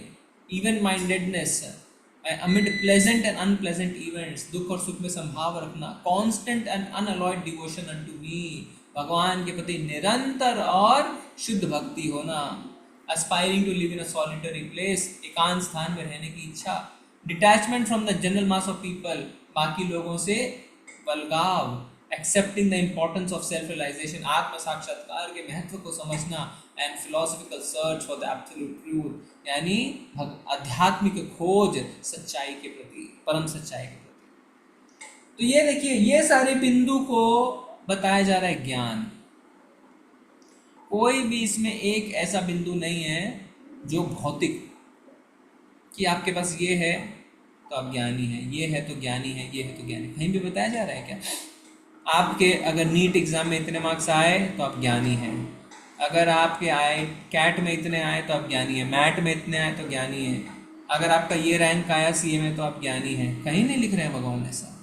even mindedness, amid pleasant and unpleasant events, दुख और सुख में संभाव रखना, constant and unalloyed devotion unto me, भगवान के प्रति निरंतर और शुद्ध भक्ति होना, aspiring to live in a solitary place, एकांत स्थान में रहने की इच्छा, detachment from the general mass of people, बाकी लोगों से अलगाव, accepting the importance of self realisation, आत्म साक्षात्कार के महत्व को समझना, and philosophical search for the absolute truth, यानी आध्यात्मिक खोज सच्चाई के प्रति, परम सच्चाई के प्रति। तो ये देखिए, ये सारे बिंदु को बताया जा रहा है ज्ञान। कोई भी इसमें एक ऐसा बिंदु नहीं है जो भौतिक, कि आपके पास ये है तो आप ज्ञानी हैं, ये है तो ज्ञानी है, ये है तो ज्ञानी। कहीं भी बताया जा रहा है क्या? आपके अगर नीट एग्जाम में इतने मार्क्स आए तो आप ज्ञानी हैं, अगर आपके आए कैट में इतने आए तो आप ज्ञानी हैं, मैट में इतने आए तो ज्ञानी हैं, अगर आपका ये रैंक आया सीए में तो आप ज्ञानी हैं। कहीं नहीं लिख रहे हैं भगवान ऐसा।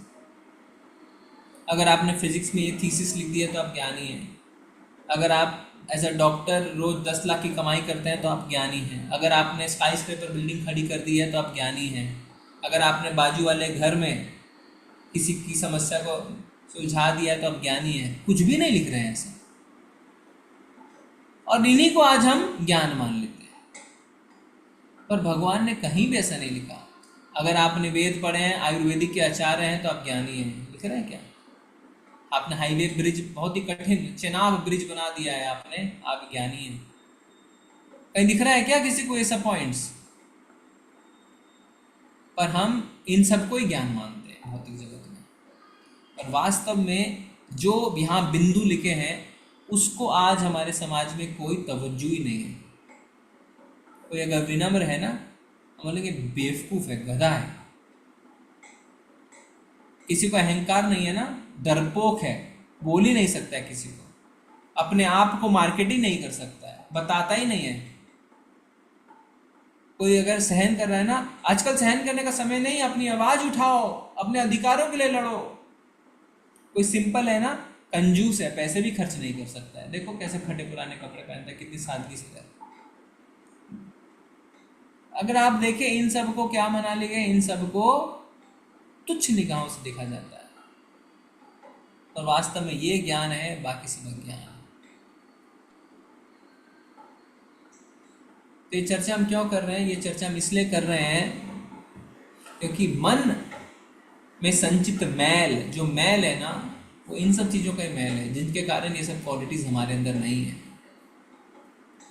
अगर आपने फिजिक्स में ये थीसिस लिख दिया तो आप ज्ञानी हैं, अगर आप एज अ डॉक्टर रोज 10 लाख की कमाई करते हैं तो आप ज्ञानी हैं, अगर आपने स्काई स्क्रेपर बिल्डिंग खड़ी कर दी है तो आप ज्ञानी हैं, अगर आपने बाजू वाले घर में किसी की समस्या को सुलझा दिया है तो आप ज्ञानी हैं। कुछ भी नहीं लिख रहे हैं ऐसा, और इन्हीं को आज हम ज्ञान मान लेते हैं, पर भगवान ने कहीं भी ऐसा नहीं लिखा। अगर आपने वेद पढ़े हैं, आयुर्वेदिक के आचार्य हैं तो आप ज्ञानी हैं, लिख रहे हैं क्या? आपने हाईवे ब्रिज, बहुत ही कठिन चेनाब ब्रिज बना दिया है आपने, आप ज्ञानी हैं। कहीं दिख रहा है क्या किसी को ऐसा पॉइंट्स? पर हम इन सबको ही ज्ञान मानते हैं भौतिक जगत में, और वास्तव में जो यहाँ बिंदु लिखे हैं उसको आज हमारे समाज में कोई तवज्जो ही नहीं है। कोई अगर विनम्र है ना, हम बोलेंगे बेवकूफ है, गधा है। किसी को अहंकार नहीं है ना, डरपोक है, बोल ही नहीं सकता है किसी को, अपने आप को मार्केटिंग नहीं कर सकता है, बताता ही नहीं है। कोई अगर सहन कर रहा है ना, आजकल सहन करने का समय नहीं, अपनी आवाज उठाओ, अपने अधिकारों के लिए लड़ो। कोई सिंपल है ना, कंजूस है, पैसे भी खर्च नहीं कर सकता है, देखो कैसे फटे पुराने कपड़े पहनता है, कितनी सादगी से रहता है। अगर आप देखें इन सब को क्या मना लिए, इन सब को तुच्छ निगाहों से देखा जाता है, और वास्तव में ये ज्ञान है, बाकी सब अज्ञान है। तो ये चर्चा हम क्यों कर रहे हैं? ये चर्चा हम इसलिए कर रहे हैं क्योंकि मन में संचित मैल, जो मैल है ना, वो इन सब चीज़ों का ही मैल है, जिनके कारण ये सब क्वालिटीज हमारे अंदर नहीं है।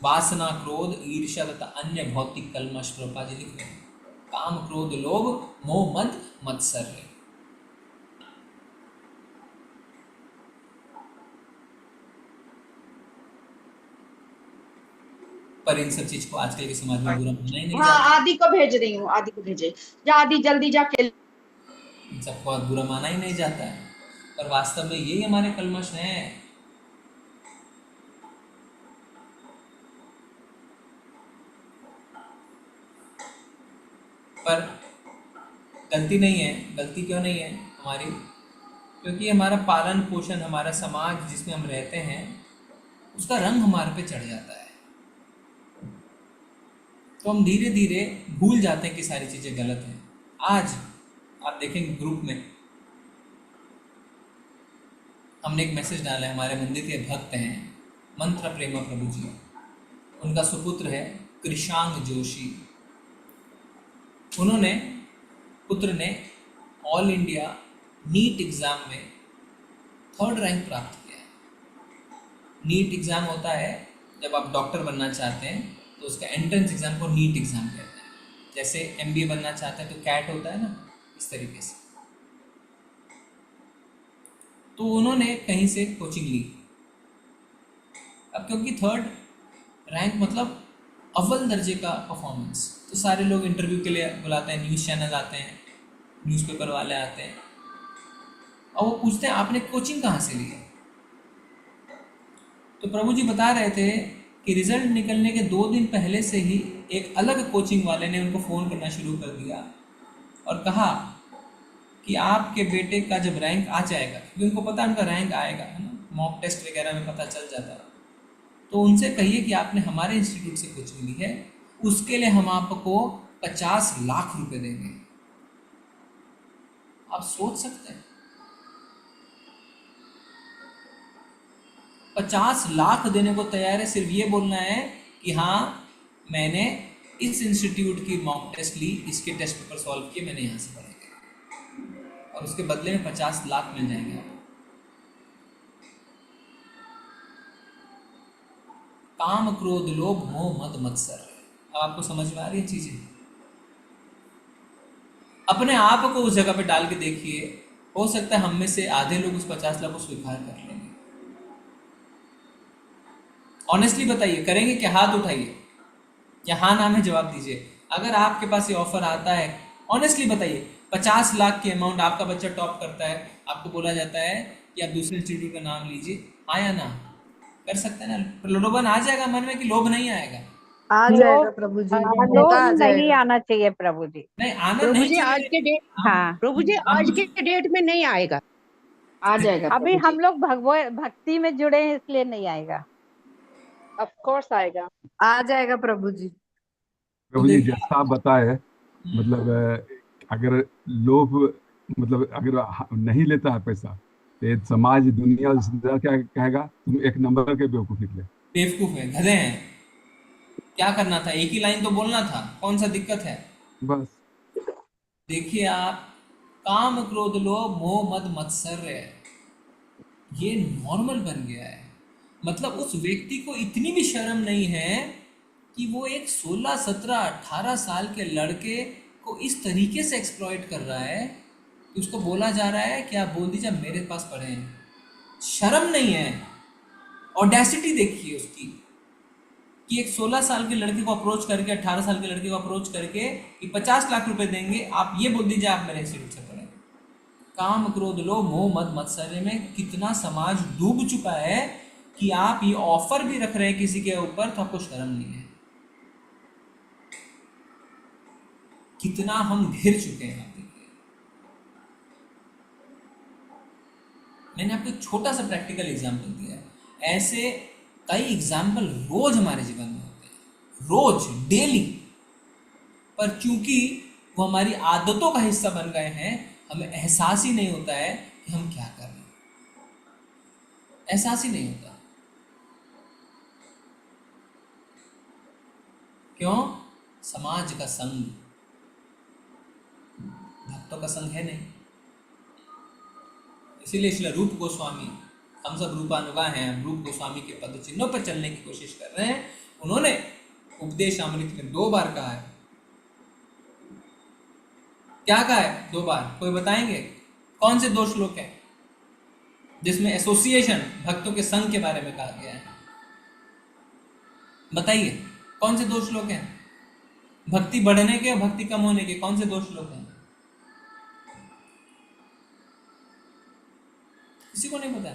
वासना, क्रोध, ईर्ष्या तथा अन्य भौतिक कलमश, प्रभुपा जी लिख रहे हैं, काम, क्रोध, लोभ, मोह, मद, मत्सर्य। पर इन सब चीज को आजकल के समाज में बुरा माना ही नहीं जाता। आदि को भेज रही हूँ, आदि को भेजे, जा आदि जल्दी जाके। इन सबको आज बुरा माना ही नहीं जाता है, पर वास्तव में यही हमारे कलमश हैं। पर गलती नहीं है, गलती क्यों नहीं है हमारी? क्योंकि हमारा पालन पोषण, हमारा समाज जिसमें हम रहते हैं, उसका रंग हमारे पे चढ़ जाता है, तो हम धीरे धीरे भूल जाते हैं कि सारी चीज़ें गलत हैं। आज आप देखेंगे ग्रुप में हमने एक मैसेज डाला है, हमारे मंदिर के भक्त हैं मंत्र प्रेमा प्रभु जी, उनका सुपुत्र है कृषांग जोशी। उन्होंने पुत्र ने ऑल इंडिया नीट एग्ज़ाम में 3rd रैंक प्राप्त किया है। नीट एग्ज़ाम होता है जब आप डॉक्टर बनना चाहते हैं तो उसका एंट्रेंस एग्ज़ाम को नीट एग्ज़ाम कहते हैं। जैसे MBA बनना चाहते हैं तो कैट होता है ना, इस तरीके से। तो उन्होंने कहीं से कोचिंग ली। अब क्योंकि 3rd रैंक मतलब अव्वल दर्जे का परफॉर्मेंस, तो सारे लोग इंटरव्यू के लिए बुलाते हैं, न्यूज़ चैनल आते हैं, न्यूज़पेपर वाले आते हैं और वो पूछते हैं आपने कोचिंग कहाँ से ली है। तो प्रभु जी बता रहे थे कि रिजल्ट निकलने के 2 दिन पहले से ही एक अलग कोचिंग वाले ने उनको फ़ोन करना शुरू कर दिया और कहा कि आपके बेटे का जब रैंक आ जाएगा, क्योंकि उनको पता है उनका रैंक आएगा, है ना, मॉक टेस्ट वगैरह में पता चल जाता है, तो उनसे कहिए कि आपने हमारे इंस्टीट्यूट से कोचिंग ली है, उसके लिए हम आपको 50 लाख रुपए देंगे। आप सोच सकते हैं 50 लाख देने को तैयार है, सिर्फ ये बोलना है कि हाँ मैंने इस इंस्टीट्यूट की मॉक टेस्ट ली, इसके टेस्ट पेपर सॉल्व किए, मैंने यहाँ से पढ़े गए, और उसके बदले में 50 लाख मिल जाएंगे आपको। काम क्रोध लोभ मोह मद मत्सर। अब आपको समझ में आ रही है चीजें? अपने आप को उस जगह पे डाल के देखिए, हो सकता है हम में से आधे लोग उस 50 लाख को स्वीकार कर लेंगे। ऑनेस्टली बताइए, करेंगे क्या? हाथ उठाइए या हाँ नाम में जवाब दीजिए। अगर आपके पास ये ऑफर आता है, ऑनेस्टली बताइए, 50 लाख की अमाउंट, आपका बच्चा टॉप करता है, आपको बोला जाता है कि आप दूसरे इंस्टीट्यूट का नाम लीजिए, हाँ या ना? कर सकते हैं ना? प्रलोभन आ जाएगा मन में कि लोभ नहीं आएगा? आ जाएगा प्रभु जी, मौका आ नहीं जाएगा। आना चाहिए प्रभु जी। नहीं आना प्रभु नहीं जी आज चाहिए। के डेट, हाँ प्रभु जी आज के डेट में नहीं आएगा। आ जाएगा अभी प्रभु जी। हम लोग भक्ति में जुड़े हैं इसलिए नहीं आएगा। ऑफ कोर्स आएगा। आ जाएगा प्रभु जी। प्रभु जी जैसा आप बताए, मतलब अगर लोभ, मतलब अगर नहीं लेता है पैसा तो ये समाज दुनिया क्या कहेगा, तुम एक नंबर के बेवकूफ निकले, बेवकूफ है, गधे हैं। क्या करना था? एक ही लाइन तो बोलना था, कौन सा दिक्कत है? बस। देखिए आप, काम क्रोध लोभ मोह मद मत्सर्य, ये नॉर्मल बन गया है। मतलब उस व्यक्ति को इतनी भी शर्म नहीं है कि वो एक 16, 17, 18 साल के लड़के को इस तरीके से एक्सप्लॉइट कर रहा है कि उसको बोला जा रहा है कि आप बोल दीजिए मेरे पास पढ़े हैं। शर्म नहीं है। ऑडेसिटी देखिए उसकी कि एक 16 साल के लड़के को अप्रोच करके, 18 साल के लड़के को अप्रोच करके कि 50 लाख रुपए देंगे, आप ये बोल दीजिए आप मेरे इंस्टीट्यूट से पढ़े। काम क्रोध लोभ मोह मद मत्सर्य में कितना समाज डूब चुका है कि आप ये ऑफर भी रख रहे हैं किसी के ऊपर, तो आपको शर्म नहीं है। कितना हम घिर चुके हैं। आप देखिए, मैंने आपको एक छोटा सा प्रैक्टिकल एग्जाम्पल दिया है, ऐसे कई एग्जाम्पल रोज हमारे जीवन में होते हैं, रोज, डेली। पर चूंकि वो हमारी आदतों का हिस्सा बन गए हैं, हमें एहसास ही नहीं होता है कि हम क्या कर रहे हैं। एहसास ही नहीं होता। क्यों? समाज का संग, भक्तों का संग है नहीं। इसीलिए श्री रूप गोस्वामी, हम सब रूपानुगा हैं, हम रूप गोस्वामी के पद चिन्हों पर चलने की कोशिश कर रहे हैं। उन्होंने उपदेश अमृत में 2 बार कहा है। क्या कहा है 2 बार? कोई बताएंगे कौन से 2 श्लोक हैं जिसमें एसोसिएशन, भक्तों के संग के बारे में कहा गया है? बताइए कौन से 2 श्लोक हैं? भक्ति बढ़ने के, भक्ति कम होने के, कौन से 2 श्लोक हैं? किसी को नहीं पता?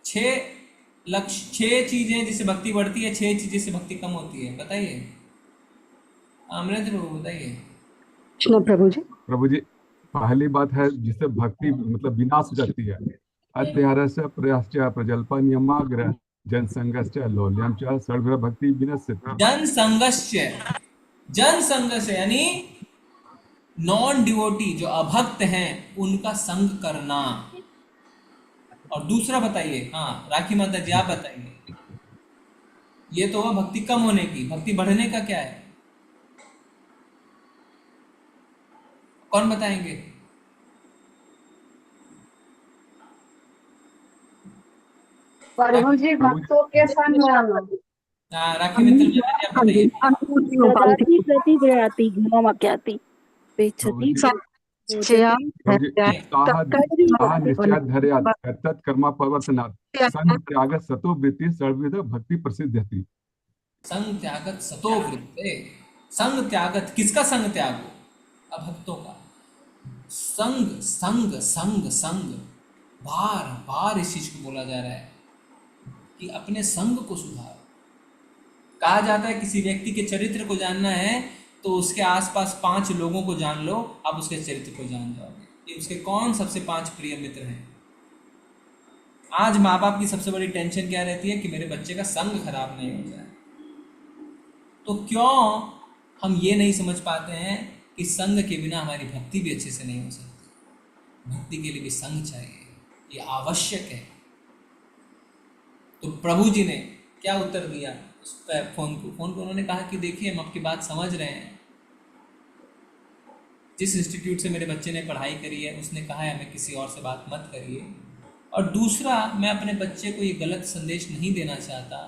6 चीजें जिससे भक्ति बढ़ती है, 6 चीजें से भक्ति कम होती है। बताइए अमृत प्रभु, बताइए। प्रभु जी, प्रभु जी पहली बात है जिससे भक्ति मतलब विनाश हो जाती है, अत्यारस्य प्रयाश्च प्रजल्प नियमाग्रह जनसंगश्च लौल्यम च सर्वभक्ति भक्ति विनश्यति। जनसंगश्च यानी नॉन डिवोटी, जो अभक्त हैं, उनका संग करना। और दूसरा बताइए, हाँ राखी माता जी आप बताइए। ये तो हुआ भक्ति कम होने की, भक्ति बढ़ने का क्या है? कौन बताएंगे? प्रभु जी भक्तों के संग रहना। राखी मित्तल जी आप बताइए। ददाति प्रतिगृह्णाति घ्नोमज्ञाति प्रभु पेक्षति प्रभु जी ताः निश्चयाद्धर्यात् तत् कर्म प्रवर्तनात् संग त्याग सतो वृत्ति सर्वविध भक्ति प्रसिद्ध्यति। संग त्यागत सतो वृत्ते। संग त्यागत, किसका संग त्याग हो? अभक्तों का। संग संग संग संग, बार बार इस चीज को बोला जा रहा है कि अपने संग को सुधारो। कहा जाता है किसी व्यक्ति के चरित्र को जानना है तो उसके आसपास 5 लोगों को जान लो, आप उसके चरित्र को जान जाओगे कि उसके कौन सबसे 5 प्रिय मित्र हैं। आज माँ बाप की सबसे बड़ी टेंशन क्या रहती है कि मेरे बच्चे का संग खराब नहीं हो जाए। तो क्यों हम ये नहीं समझ पाते हैं कि संग के बिना हमारी भक्ति भी अच्छे से नहीं हो सकती। भक्ति के लिए भी संग चाहिए, ये आवश्यक है। तो प्रभु जी ने क्या उत्तर दिया उस पर फोन को उन्होंने कहा कि देखिए हम आपकी बात समझ रहे हैं, जिस इंस्टीट्यूट से मेरे बच्चे ने पढ़ाई करी है उसने कहा है हमें किसी और से बात मत करिए, और दूसरा मैं अपने बच्चे को ये गलत संदेश नहीं देना चाहता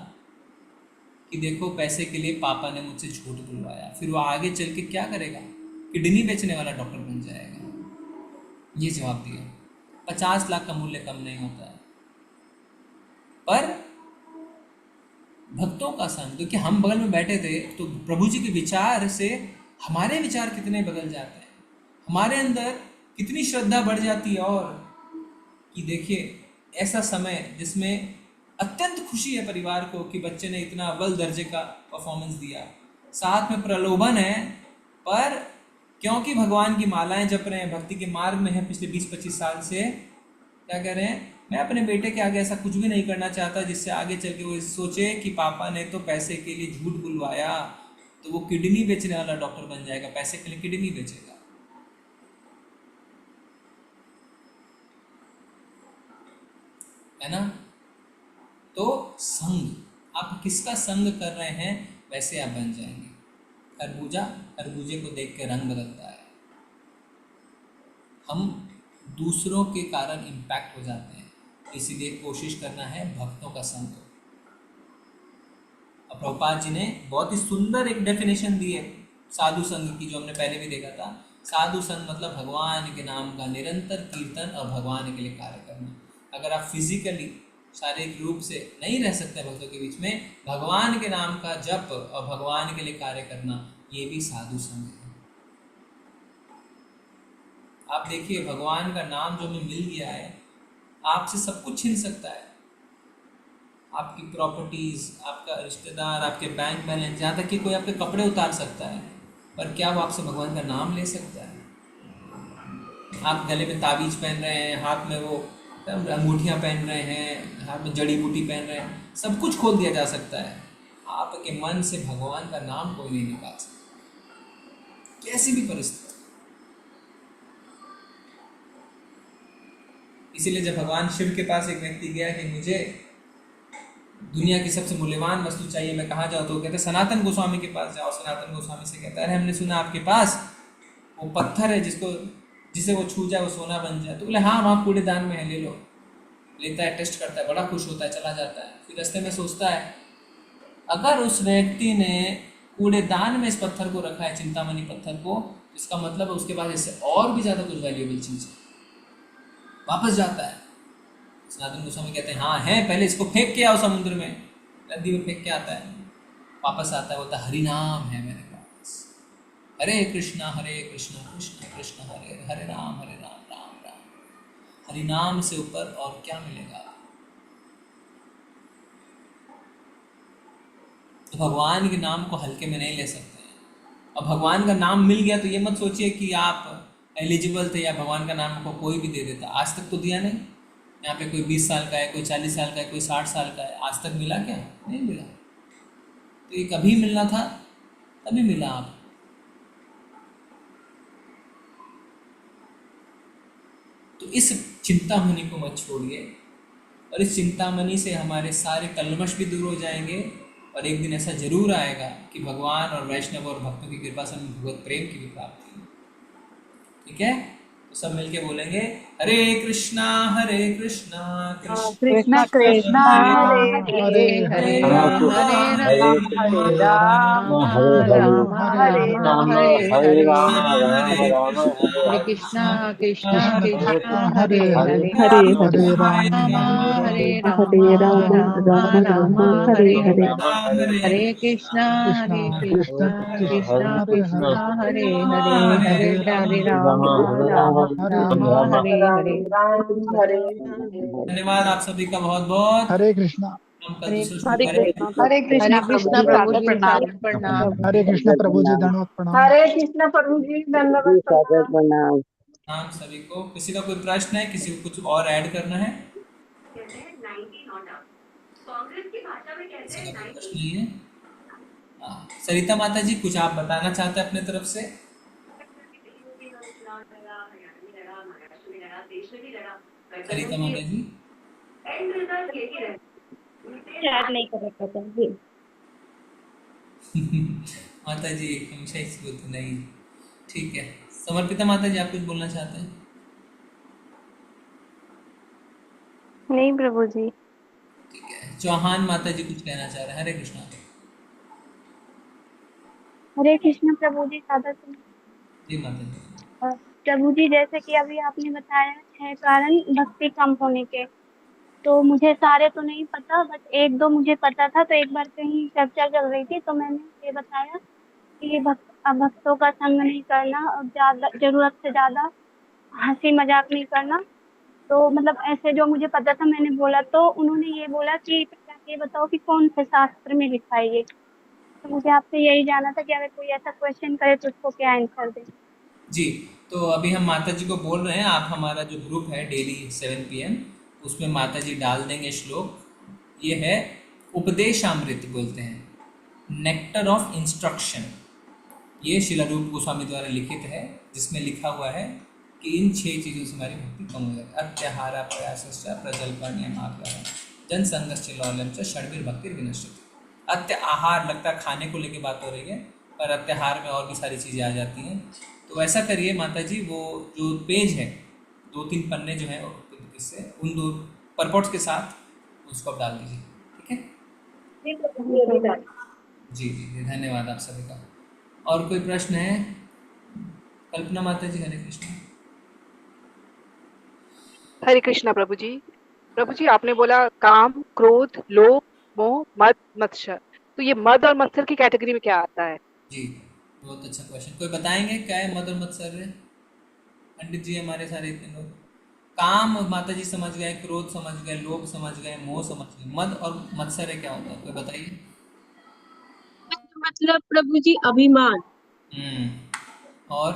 कि देखो पैसे के लिए पापा ने मुझसे झूठ बुलवाया, फिर वो आगे चल के क्या करेगा, किडनी बेचने वाला डॉक्टर बन जाएगा। ये जवाब दिया। 50 लाख का मूल्य कम नहीं होता है। पर भक्तों का संग, क्योंकि हम बगल में बैठे थे तो प्रभु जी के विचार से हमारे विचार कितने बदल जाते हैं, हमारे अंदर कितनी श्रद्धा बढ़ जाती है। और कि देखिए ऐसा समय जिसमें अत्यंत खुशी है परिवार को कि बच्चे ने इतना अव्वल दर्जे का परफॉर्मेंस दिया, साथ में प्रलोभन है, पर क्योंकि भगवान की मालाएं जप रहे हैं, भक्ति के मार्ग में हैं पिछले 20-25 साल से, क्या कह रहे हैं, मैं अपने बेटे के आगे ऐसा कुछ भी नहीं करना चाहता जिससे आगे चल के वो सोचे कि पापा ने तो पैसे के लिए झूठ बुलवाया, तो वो किडनी बेचने वाला डॉक्टर बन जाएगा, पैसे के लिए किडनी बेचेगा। है ना? तो संग, आप किसका संग कर रहे हैं वैसे आप बन जाएंगे। खरबूजे को देख के रंग बदलता है। हम दूसरों के कारण इम्पैक्ट हो जाते हैं, इसीलिए कोशिश करना है भक्तों का संग। अब प्रभुपाद जी ने बहुत ही सुंदर एक डेफिनेशन दी है साधु संग की, जो हमने पहले भी देखा था। साधु संग मतलब भगवान के नाम का निरंतर कीर्तन और भगवान के लिए कार्य करना। अगर आप फिजिकली शारीरिक रूप से नहीं रह सकते भक्तों के बीच में, भगवान के नाम का जप और भगवान के लिए कार्य करना, ये भी साधु संग है। आप देखिए भगवान का नाम जो हमें मिल गया है, आपसे सब कुछ छीन सकता है, आपकी प्रॉपर्टीज, आपका रिश्तेदार, आपके बैंक बैलेंस, यहाँ तक कि कोई आपके कपड़े उतार सकता है, पर क्या वो आपसे भगवान का नाम ले सकता है? आप गले में ताबीज पहन रहे हैं, हाथ में वो अंगूठियाँ पहन रहे हैं, हाथ में जड़ी बूटी पहन रहे हैं, सब कुछ खोल दिया जा सकता है, आपके मन से भगवान का नाम कोई नहीं निकाल सकता, कैसी भी परिस्थिति। इसीलिए जब भगवान शिव के पास एक व्यक्ति गया कि मुझे दुनिया की सबसे मूल्यवान वस्तु चाहिए, मैं कहाँ जाऊँ, तो कहते सनातन गोस्वामी के पास जाओ। सनातन गोस्वामी से कहता है, अरे हमने सुना आपके पास वो पत्थर है जिसे वो छू जाए वो सोना बन जाए। तो बोले हाँ वहाँ कूड़ेदान में है, ले लो। लेता है, टेस्ट करता है, बड़ा खुश होता है, चला जाता है। फिर रास्ते में सोचता है, अगर उस व्यक्ति ने कूड़ेदान में इस पत्थर को रखा है, चिंतामणि पत्थर को, इसका मतलब उसके पास इससे और भी ज़्यादा कुछ वैल्यूएबल चीज़ है। वापस जाता है। सनातन गोस्वामी कहते हैं हाँ है, पहले इसको फेंक के आओ समुद्र में, नदी में फेंक के आता है, वापस आता है, बोलता हरि नाम है मेरे पास, हरे कृष्णा कृष्ण कृष्ण हरे हरे, राम राम राम। हरि नाम से ऊपर और क्या मिलेगा? तो भगवान के नाम को हल्के में नहीं ले सकते हैं। और भगवान का नाम मिल गया तो ये मत सोचिए कि आप एलिजिबल थे या भगवान का नाम को कोई भी दे देता। आज तक तो दिया नहीं। यहाँ पे कोई 20 साल का है, कोई 40 साल का है, कोई 60 साल का है, आज तक मिला क्या? नहीं मिला। तो ये कभी मिलना था तभी मिला। आप तो इस चिंतामणि को मत छोड़िए, और इस चिंतामणि से हमारे सारे कलमश भी दूर हो जाएंगे, और एक दिन ऐसा जरूर आएगा कि भगवान और वैष्णव और भक्तों की कृपा से हमें भगवत प्रेम की भी प्राप्ति हो। ठीक है, तो सब मिलके बोलेंगे हरे कृष्णा कृष्णा कृष्ण कृष्ण हरे हरे हरे हरे हरे हरे हरे हरे राम राम हरे हरे हरे राम हरे राम हरे हरे हरे हरे राम राम हरे हरे कृष्णा कृष्णा कृष्ण हरे कृष्णा कृष्ण हरे हरे हरे हरे हरे हरे हरे राम राम हरे हरे राम हरे राम राम राम राम राम हरे हरे हरे हरे हरे कृष्णा कृष्ण कृष्ण कृष्णा कृष्ण कृष्णा हरे हरे कृष्णा हरे हरे हरे हरे हरे राम राम राम हरे राम हरे हरे हरे धन्यवाद आप सभी का बहुत बहुत। हरे कृष्णा हम कल हरे दूसरे श्लोक हरे करेंगे। कृष्णा हरे हरे कृष्णा प्रभु कृष्णा जी प्रभु सादर जी प्रणाम। सादर प्रणाम। हरे कृष्ण प्रभु जी दंडवत प्रणाम। हरे कृष्ण प्रभु जी दंडवत प्रणाम। नाम सभी को, किसी का कोई प्रश्न है, किसी को कुछ और ऐड करना है? किसी का कोई प्रश्न नहीं है? हाँ, सरिता माता जी कुछ आप बताना चाहते हैं अपने तरफ से? सरिता माता जी याद नहीं कर रखा था जी। माता जी हमेशा इसी बोलते नहीं। ठीक है, समर्पिता माता जी आप कुछ बोलना चाहते हैं? नहीं प्रभु जी। ठीक है, चौहान माता जी कुछ कहना चाह रहे हैं? हरे कृष्णा। हरे कृष्ण प्रभु जी सादर प्रणाम। जी माता जी। प्रभु जी जैसे कि अभी आपने बताया 6 कारण भक्ति कम होने के, तो मुझे सारे तो नहीं पता, बस एक दो मुझे पता था। तो एक बार कहीं चर्चा चल रही थी तो मैंने ये बताया कि भक्तों का संग नहीं करना और ज्यादा जरूरत से ज्यादा हंसी मजाक नहीं करना। तो मतलब ऐसे जो मुझे पता था मैंने बोला, तो उन्होंने ये बोला कि पहले आप ये बताओ कि कौन से शास्त्र में लिखा है ये। तो मुझे आपसे यही जानना था कि अगर कोई ऐसा क्वेश्चन करे तो उसको क्या आंसर दें। जी, तो अभी हम माता जी को बोल रहे हैं, आप हमारा जो ग्रुप है डेली 7 PM उसमें माता जी डाल देंगे श्लोक। ये है उपदेशामृत बोलते हैं, नेक्टर ऑफ इंस्ट्रक्शन। ये शिला रूप गोस्वामी द्वारा लिखित है, जिसमें लिखा हुआ है कि इन 6 चीज़ों से हमारी भक्ति कम हो जाती है। अत्याहारा प्रयासश्च प्रजल्पनियमाग्रहः जनसंगश्च लौल्यं च षड्भिर्भक्तिर् विनश्यति। अत्य आहार लगता है खाने को लेके बात हो रही है, पर अत्याहार में और भी सारी चीज़ें आ जाती हैं। तो ऐसा करिए माता जी, वो जो पेज है 2-3 पन्ने जो है इससे उन 2 परपोर्ट्स के साथ उसको आप डाल दीजिए। ठीक है जी जी जी, धन्यवाद आप सभी का। और कोई प्रश्न है? कल्पना माता जी हरे कृष्ण। हरे कृष्णा प्रभु जी। प्रभु जी आपने बोला काम, क्रोध, लोभ, मोह, मद, मत्सर। तो ये मद और मत्सर की कैटेगरी में क्या आता है? जी बहुत अच्छा क्वेश्चन। कोई बताएंगे क्या है मद और मत्सर? पंडित जी हमारे सारे इतने लोग। काम माता जी समझ गए, क्रोध समझ गए, लोभ समझ गए, मोह समझ गए, मद और मत्सर क्या होता है कोई बताइए? मतलब प्रभु जी अभिमान। और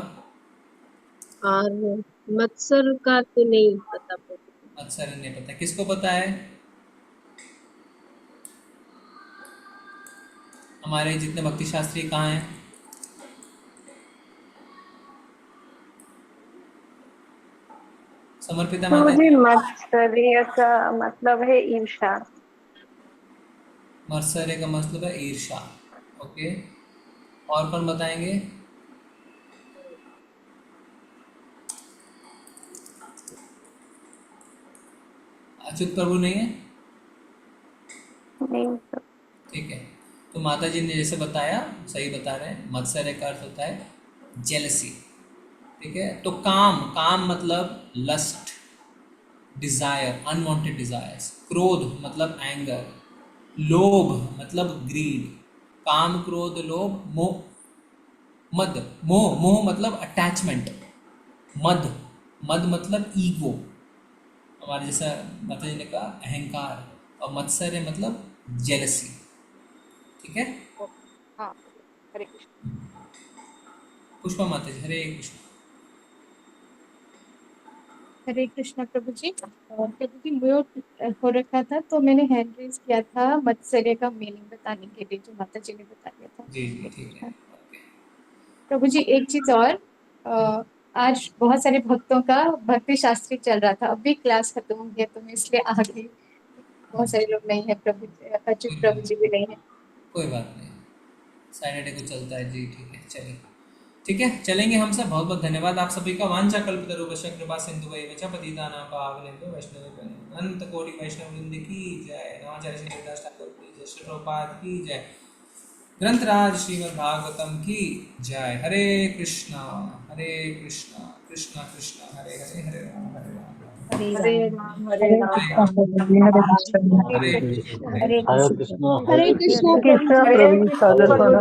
मत्सर का तो नहीं पता प्रभु। मत्सर नहीं पता, किसको पता है? हमारे जितने भक्ति शास्त्री कहाँ हैं? समर्पिता माता मुझे जी। मत्सर्य का मतलब है ईर्षा। मत्सर का मतलब है ईर्षा। ओके, और कौन बताएंगे? अच्युत प्रभु नहीं है? नहीं। ठीक है, तो माता जी ने जैसे बताया सही बता रहे हैं। मत्सर का अर्थ होता है जेलसी। ठीक है, तो काम, काम मतलब लस्ट, डिजायर, अनवांटेड डिजायर्स। क्रोध मतलब एंगर, लोभ मतलब ग्रीड। काम क्रोध लोभ मोह, मद मोह, मोह मतलब अटैचमेंट। मद, मद मतलब ईगो, हमारे जैसा माता जी ने कहा अहंकार। और मत्सर्य मतलब जेलसी। ठीक है, हाँ हरे कृष्ण। पुष्पा माता जी हरे कृष्ण। हरे कृष्णा प्रभु जी। प्रभु जी म्यूट हो रखा था तो मैंने हैंड रेज किया था मत्सर्य का मीनिंग बताने के लिए, जो माता जी ने बता दिया था। जी जी ठीक है। प्रभु जी एक चीज और, आज बहुत सारे भक्तों का भक्ति शास्त्री चल रहा था, अभी क्लास खत्म हो गया तो मैं इसलिए आ गई। बहुत सारे लोग नहीं है, प्रभु अच्युत प्रभु जी भी नहीं है। कोई बात नहीं, सैटरडे को चलता है जी। ठीक है चलिए, ठीक है, चलेंगे हम सब। बहुत बहुत धन्यवाद आप सभी का। वांछा कल्पतरुभ्यश्च कृपा सिंधुभैव च पतितानां पावनेभ्यो वैष्णवेभ्यो अनंत कोटि वैष्णव वृंद की जय। नवाचार्य श्री हरिदास ठाकुर की जय। श्री प्रभुपाद की जय। ग्रंथराज श्रीमद् भागवतम की जय। हरे कृष्णा कृष्णा कृष्णा हरे हरे, हरे राम हरे राम हरे हरे राम कृष्ण हरे कृष्ण हरे कृष्ण हरे कृष्णा प्रभु जी। हरे कृष्ण।